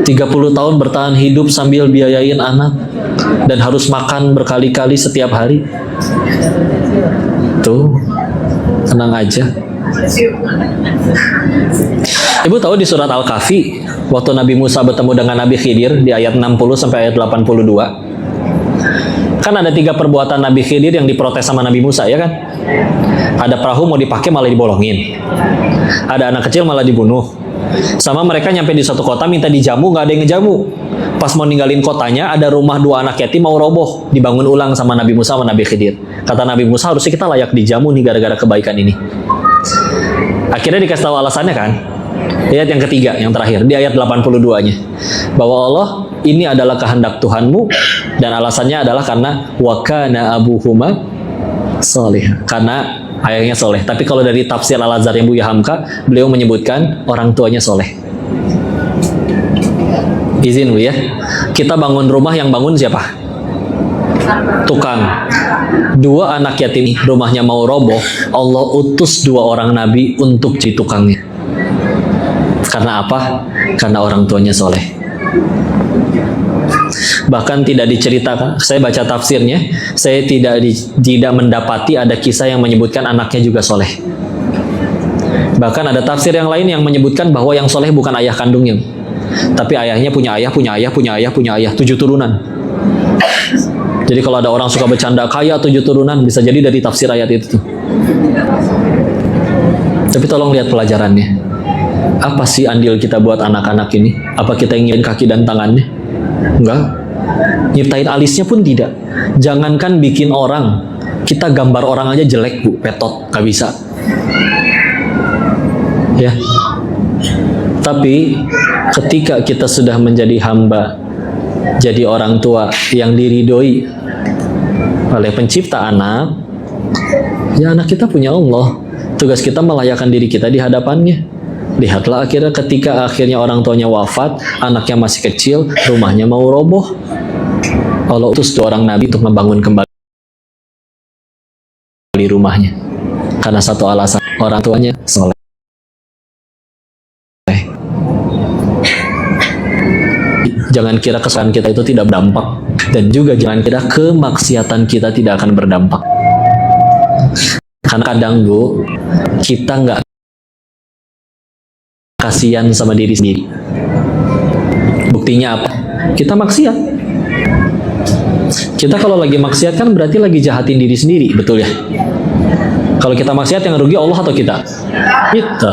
Speaker 1: 30 tahun bertahan hidup sambil biayain anak dan harus makan berkali-kali setiap hari. Tuh, tenang aja. Ibu tahu di surat Al-Kahfi waktu Nabi Musa bertemu dengan Nabi Khidir di ayat 60 sampai ayat 82. Kan ada 3 perbuatan Nabi Khidir yang diprotes sama Nabi Musa, ya kan? Ada perahu mau dipakai malah dibolongin. Ada anak kecil malah dibunuh. Sama mereka nyampe di suatu kota minta dijamu, nggak ada yang ngejamu. Pas mau ninggalin kotanya, ada rumah 2 anak yatim mau roboh, dibangun ulang sama Nabi Musa sama Nabi Khidir. Kata Nabi Musa, harusnya kita layak dijamu nih gara-gara kebaikan ini. Akhirnya dikasih tahu alasannya kan? Ayat yang ketiga, yang terakhir, di ayat 82-nya. Bahwa Allah, ini adalah kehendak Tuhanmu, dan alasannya adalah karena wa kana abuhuma soleh. Karena ayahnya soleh. Tapi kalau dari tafsir Al-Azhar yang Buya Hamka, beliau menyebutkan orang tuanya soleh. Izin Bu ya. Kita bangun rumah, yang bangun siapa? Tukang. 2 anak yatim, rumahnya mau roboh, Allah utus 2 orang nabi untuk jadi tukangnya. Karena apa? Karena orang tuanya soleh. Bahkan tidak diceritakan, saya baca tafsirnya, saya tidak mendapati ada kisah yang menyebutkan anaknya juga soleh. Bahkan ada tafsir yang lain yang menyebutkan bahwa yang soleh bukan ayah kandungnya, tapi ayahnya punya ayah, punya ayah, punya ayah, punya ayah, 7 turunan. Jadi kalau ada orang suka bercanda kaya 7 turunan, bisa jadi dari tafsir ayat itu tuh. Tapi tolong lihat pelajarannya. Apa sih andil kita buat anak-anak ini? Apa kita ingin kaki dan tangannya? Enggak. Nyiptain alisnya pun tidak. Jangankan bikin orang, kita gambar orang aja jelek Bu, petot, gak bisa. Ya. Tapi ketika kita sudah menjadi hamba, jadi orang tua yang diridhoi oleh pencipta anak, ya anak kita punya Allah. Tugas kita melayakkan diri kita di hadapannya. Lihatlah akhirnya ketika akhirnya orang tuanya wafat, anaknya masih kecil, rumahnya mau roboh. Allah utus 2 orang nabi untuk membangun kembali rumahnya. Karena satu alasan, orang tuanya soleh. Jangan kira kesalahan kita itu tidak berdampak, dan juga jangan kira kemaksiatan kita tidak akan berdampak. Karena kadang Bu, kita nggak kasihan sama diri sendiri. Buktinya apa? Kita maksiat. Kita kalau lagi maksiat kan berarti lagi jahatin diri sendiri, betul ya? Kalau kita maksiat yang rugi Allah atau kita? Kita.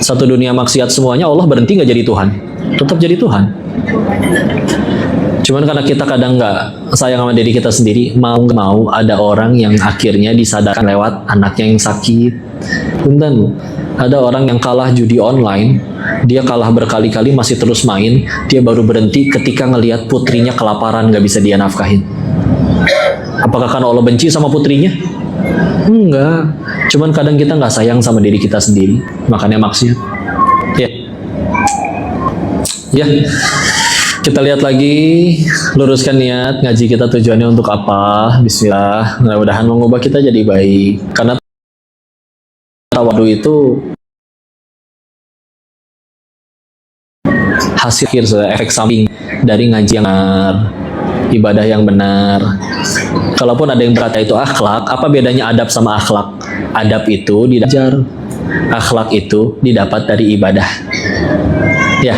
Speaker 1: Satu dunia maksiat semuanya, Allah berhenti nggak jadi Tuhan? Tetap jadi Tuhan. Cuman karena kita kadang nggak sayang sama diri kita sendiri, mau nggak mau ada orang yang akhirnya disadarkan lewat anaknya yang sakit. Punten Bu, ada orang yang kalah judi online, dia kalah berkali-kali masih terus main, dia baru berhenti ketika ngelihat putrinya kelaparan nggak bisa dia nafkahin. Apakah karena Allah benci sama putrinya? Enggak, cuman kadang kita nggak sayang sama diri kita sendiri, makanya maksiat. Ya, kita lihat lagi, luruskan niat ngaji kita tujuannya untuk apa. Bismillah, mudah-mudahan mengubah kita jadi baik. Karena tawadu itu hasil efek samping dari ngaji yang benar, ibadah yang benar. Kalaupun ada yang berkata itu akhlak, apa bedanya adab sama akhlak? Adab itu didajar, akhlak itu didapat dari ibadah. Ya,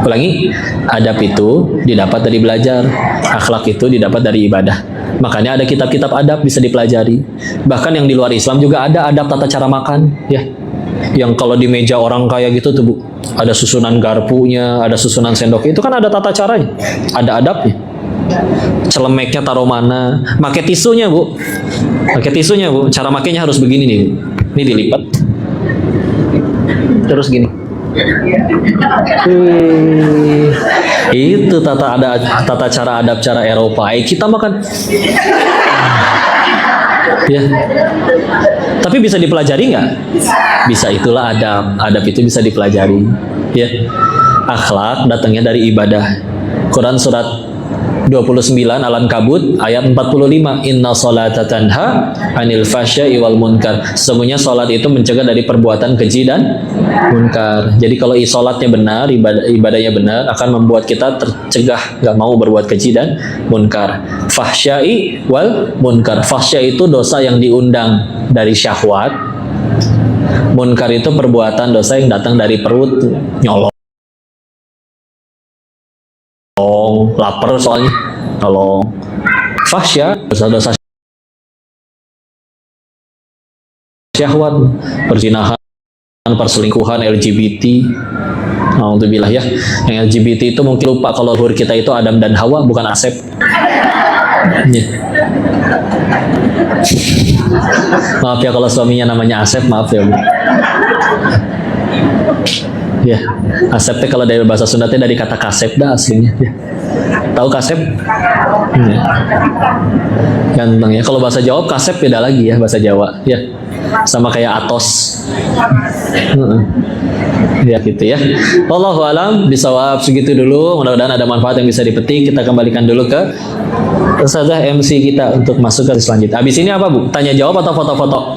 Speaker 1: ulangi, adab itu didapat dari belajar, akhlak itu didapat dari ibadah. Makanya ada kitab-kitab adab bisa dipelajari. Bahkan yang di luar Islam juga ada adab tata cara makan. Ya, Yang kalau di meja orang kaya gitu tuh Bu, ada susunan garpunya, ada susunan sendoknya, itu kan ada tata caranya, ada adabnya. Celemeknya taruh mana, pakai tisunya Bu, pakai tisunya Bu, cara makainya harus begini nih Bu. Ini dilipat, terus gini. Itu tata cara adab cara Eropa. Kita makan. Ya. Tapi bisa dipelajari nggak? Bisa, itulah adab. Adab itu bisa dipelajari. Ya. Akhlak datangnya dari ibadah. Quran surat 29 Al-Ankabut ayat 45, inna sholata tanha anil fahsya'i wal munkar. Sesungguhnya sholat itu mencegah dari perbuatan keji dan munkar. Jadi kalau sholatnya benar, ibadahnya benar, akan membuat kita tercegah nggak mau berbuat keji dan munkar. Fahsya'i wal munkar. Fahsya itu dosa yang diundang dari syahwat. Munkar itu perbuatan dosa yang datang dari perut, nyolong, lapar soalnya, kalau fahsya dosa-dosa syahwat, perzinahan, perselingkuhan, LGBT. Alhamdulillah ya. Yang LGBT itu mungkin lupa kalau luhur kita itu Adam dan Hawa, bukan Asep. Ya. Maaf ya kalau suaminya namanya Asep, maaf ya Bu. Ya, Asep teh kalau dari bahasa Sunda teh dari kata kasep dah aslinya. Ya. Tahu kasep? Ya. Ganteng ya. Kalau bahasa Jawa kasep beda lagi ya bahasa Jawa. Ya, sama kayak atos. Ya gitu ya. Wallahu alam bisawab, segitu dulu. Mudah-mudahan ada manfaat yang bisa dipetik. Kita kembalikan dulu ke Ustazah MC kita untuk masuk ke selanjutnya. Habis ini apa Bu? Tanya jawab atau foto-foto?